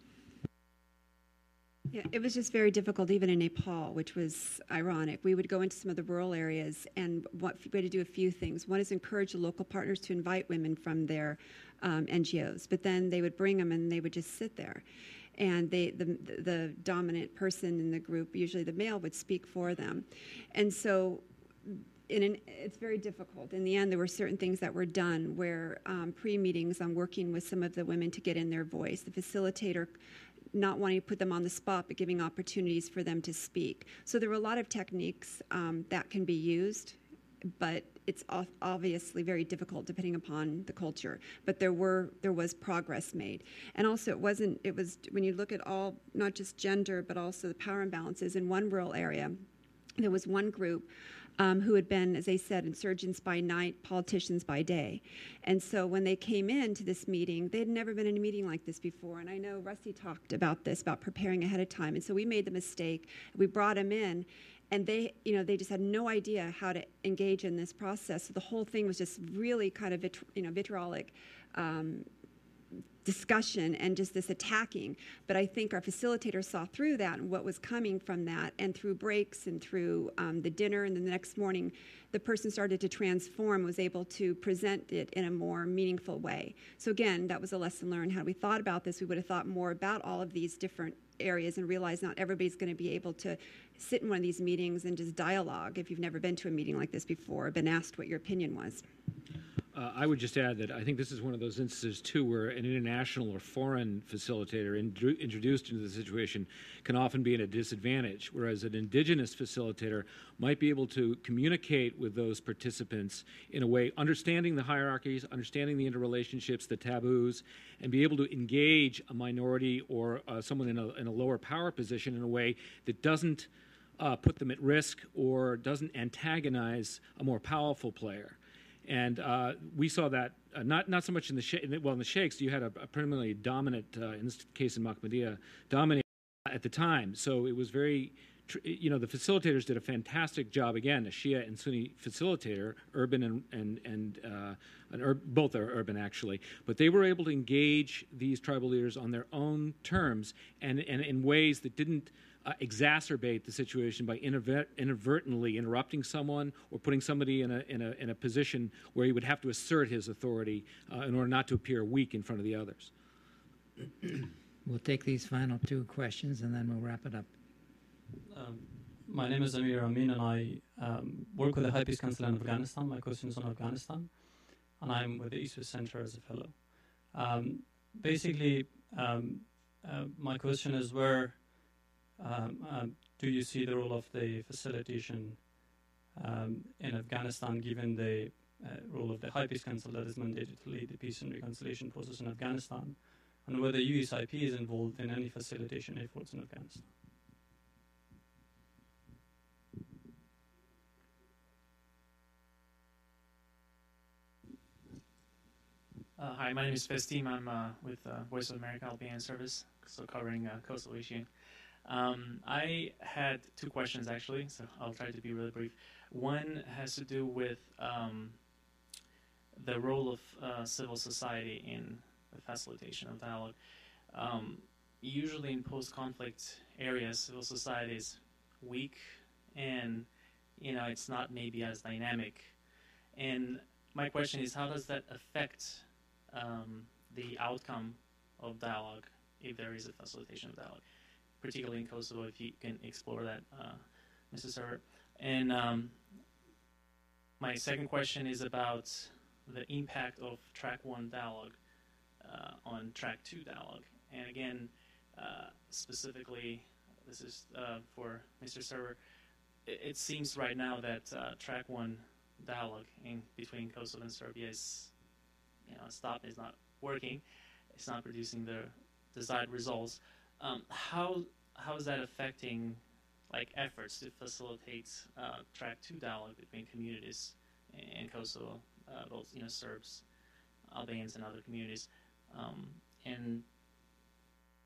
Yeah, it was just very difficult, even in Nepal, which was ironic. We would go into some of the rural areas, and we had to do a few things. One is encourage the local partners to invite women from their NGOs, but then they would bring them and they would just sit there. And the dominant person in the group, usually the male, would speak for them. And so it's very difficult. In the end, there were certain things that were done where pre-meetings on working with some of the women to get in their voice, the facilitator not wanting to put them on the spot, but giving opportunities for them to speak. So there were a lot of techniques that can be used, but it's obviously very difficult depending upon the culture. But there was progress made. And also it was, when you look at all, not just gender, but also the power imbalances in one rural area, there was one group who had been, as I said, insurgents by night, politicians by day. And so when they came into this meeting, they had never been in a meeting like this before. And I know Rusty talked about this, about preparing ahead of time. And so we made the mistake. We brought them in, and they just had no idea how to engage in this process. So the whole thing was just really kind of vitriolic discussion and just this attacking. But I think our facilitator saw through that and what was coming from that, and through breaks and through the dinner, and then the next morning the person started to transform, was able to present it in a more meaningful way. So again, that was a lesson learned. Had we thought about this, we would have thought more about all of these different areas and realized not everybody's going to be able to sit in one of these meetings and just dialogue if you've never been to a meeting like this before or been asked what your opinion was. I would just add that I think this is one of those instances, too, where an international or foreign facilitator introduced into the situation can often be at a disadvantage, whereas an indigenous facilitator might be able to communicate with those participants in a way, understanding the hierarchies, understanding the interrelationships, the taboos, and be able to engage a minority or someone in a lower power position in a way that doesn't put them at risk or doesn't antagonize a more powerful player. And we saw that not so much in the Sheikhs. You had a primarily dominant, in this case in Mahmudiyah, dominant at the time. So it was very, the facilitators did a fantastic job. Again, a Shia and Sunni facilitator, urban both are urban actually, but they were able to engage these tribal leaders on their own terms and in ways that didn't exacerbate the situation by inadvertently interrupting someone or putting somebody in a position where he would have to assert his authority in order not to appear weak in front of the others. We'll take these final two questions and then we'll wrap it up. My name is Amir Amin, and I work with the High Peace Council in Afghanistan. My question is on Afghanistan, and I'm with the East West Center as a fellow. My question is where do you see the role of the facilitation in Afghanistan, given the role of the High Peace Council that is mandated to lead the peace and reconciliation process in Afghanistan, and whether USIP is involved in any facilitation efforts in Afghanistan? Hi, my name is Festim. I'm with Voice of America Albanian Service, so covering Kosovo issue. I had two questions, actually, so I'll try to be really brief. One has to do with the role of civil society in the facilitation of dialogue. Usually in post-conflict areas, civil society is weak, and it's not maybe as dynamic. And my question is, how does that affect the outcome of dialogue if there is a facilitation of dialogue, particularly in Kosovo, if you can explore that, Mr. Serwer. And my second question is about the impact of track 1 dialogue on track 2 dialogue. And again, specifically, this is for Mr. Serwer. It seems right now that track 1 dialogue between Kosovo and Serbia is, is not working. It's not producing the desired results. How is that affecting efforts to facilitate track 2 dialogue between communities in Kosovo, both Serbs, Albanians, and other communities? And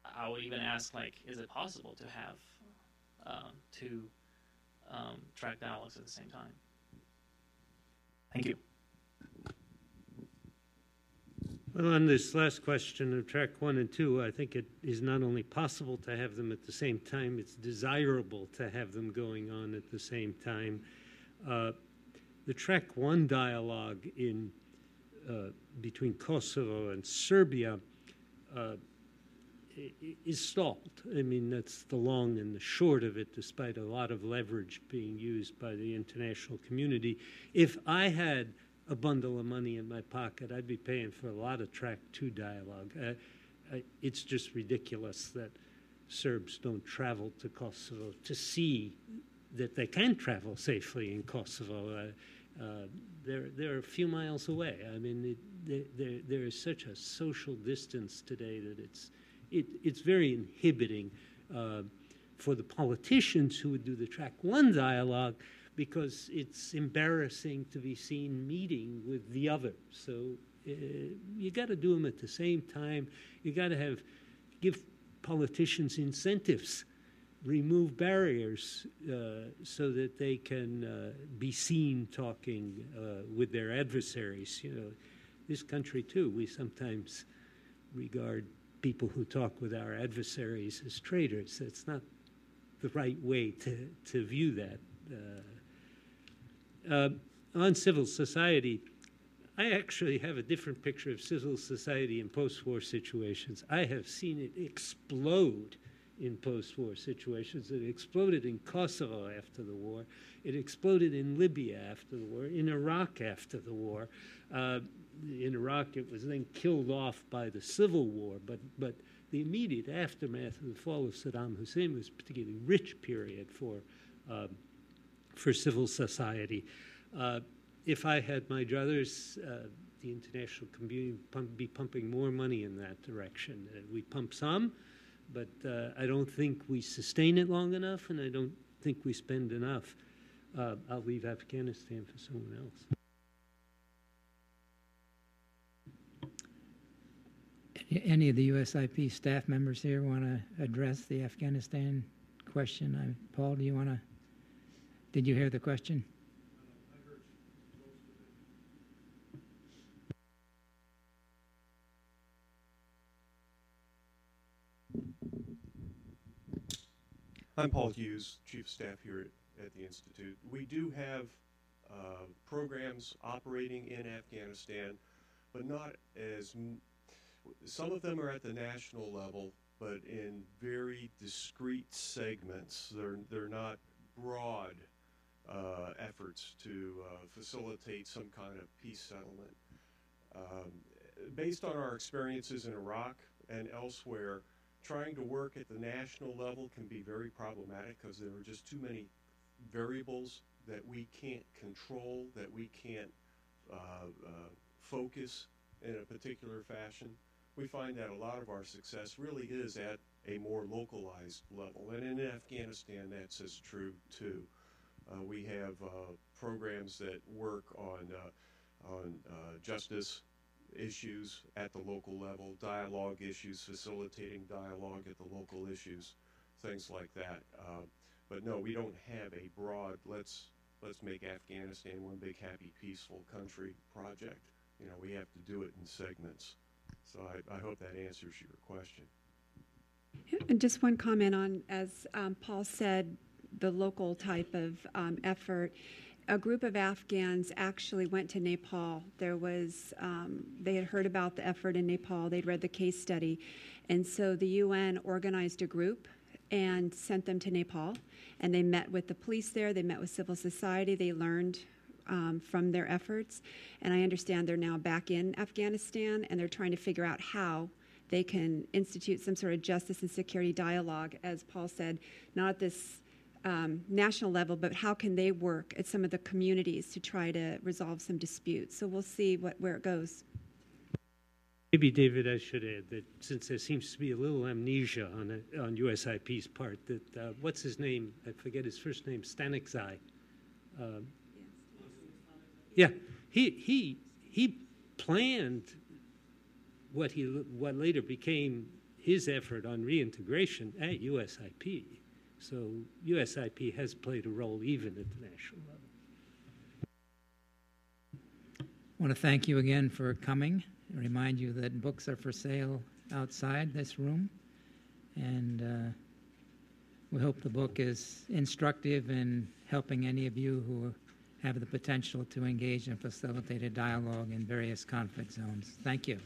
I would even ask, is it possible to have two track dialogues at the same time? Thank you. Well, on this last question of track 1 and 2, I think it is not only possible to have them at the same time, it's desirable to have them going on at the same time. The track 1 dialogue between Kosovo and Serbia is stalled. I mean, that's the long and the short of it, despite a lot of leverage being used by the international community. If I had a bundle of money in my pocket, I'd be paying for a lot of track 2 dialogue. It's just ridiculous that Serbs don't travel to Kosovo to see that they can travel safely in Kosovo. They're a few miles away. I mean, there is such a social distance today that it's very inhibiting for the politicians who would do the track 1 dialogue, because it's embarrassing to be seen meeting with the other. So you got to do them at the same time. You got to give politicians incentives, remove barriers so that they can be seen talking with their adversaries. This country too, we sometimes regard people who talk with our adversaries as traitors. That's not the right way to view that. On civil society, I actually have a different picture of civil society in post-war situations. I have seen it explode in post-war situations. It exploded in Kosovo after the war. It exploded in Libya after the war, in Iraq after the war. In Iraq, it was then killed off by the civil war, but the immediate aftermath of the fall of Saddam Hussein was a particularly rich period for civil society. If I had my druthers, the international community would be pumping more money in that direction. We pump some, but I don't think we sustain it long enough, and I don't think we spend enough. I'll leave Afghanistan for someone else. Any of the USIP staff members here want to address the Afghanistan question? Paul, do you want to? Did you hear the question? I'm Paul Hughes, Chief of Staff here at the Institute. We do have programs operating in Afghanistan, but not as some of them are at the national level, but in very discrete segments. They're not broad efforts to facilitate some kind of peace settlement. Based on our experiences in Iraq and elsewhere, trying to work at the national level can be very problematic because there are just too many variables that we can't control, that we can't focus in a particular fashion. We find that a lot of our success really is at a more localized level. And in Afghanistan, that's as true too. We have programs that work on justice, issues at the local level, dialogue issues, facilitating dialogue at the local issues, things like that. But no, we don't have a broad, let's make Afghanistan one big, happy, peaceful country project. You know, we have to do it in segments. So I hope that answers your question. And just one comment on, as Paul said, the local type of effort. A group of Afghans actually went to Nepal. There was, they had heard about the effort in Nepal. They'd read the case study. And so the UN organized a group and sent them to Nepal. And they met with the police there. They met with civil society. They learned from their efforts. And I understand they're now back in Afghanistan, and they're trying to figure out how they can institute some sort of justice and security dialogue, as Paul said, not at this national level, but how can they work at some of the communities to try to resolve some disputes. So we'll see where it goes. Maybe, David, I should add that since there seems to be a little amnesia on USIP's part, that what's his name? I forget his first name. Stanikzai. Yeah, he planned what later became his effort on reintegration at USIP. So USIP has played a role even at the national level. I want to thank you again for coming. I remind you that books are for sale outside this room, and we hope the book is instructive in helping any of you who have the potential to engage in facilitated dialogue in various conflict zones. Thank you.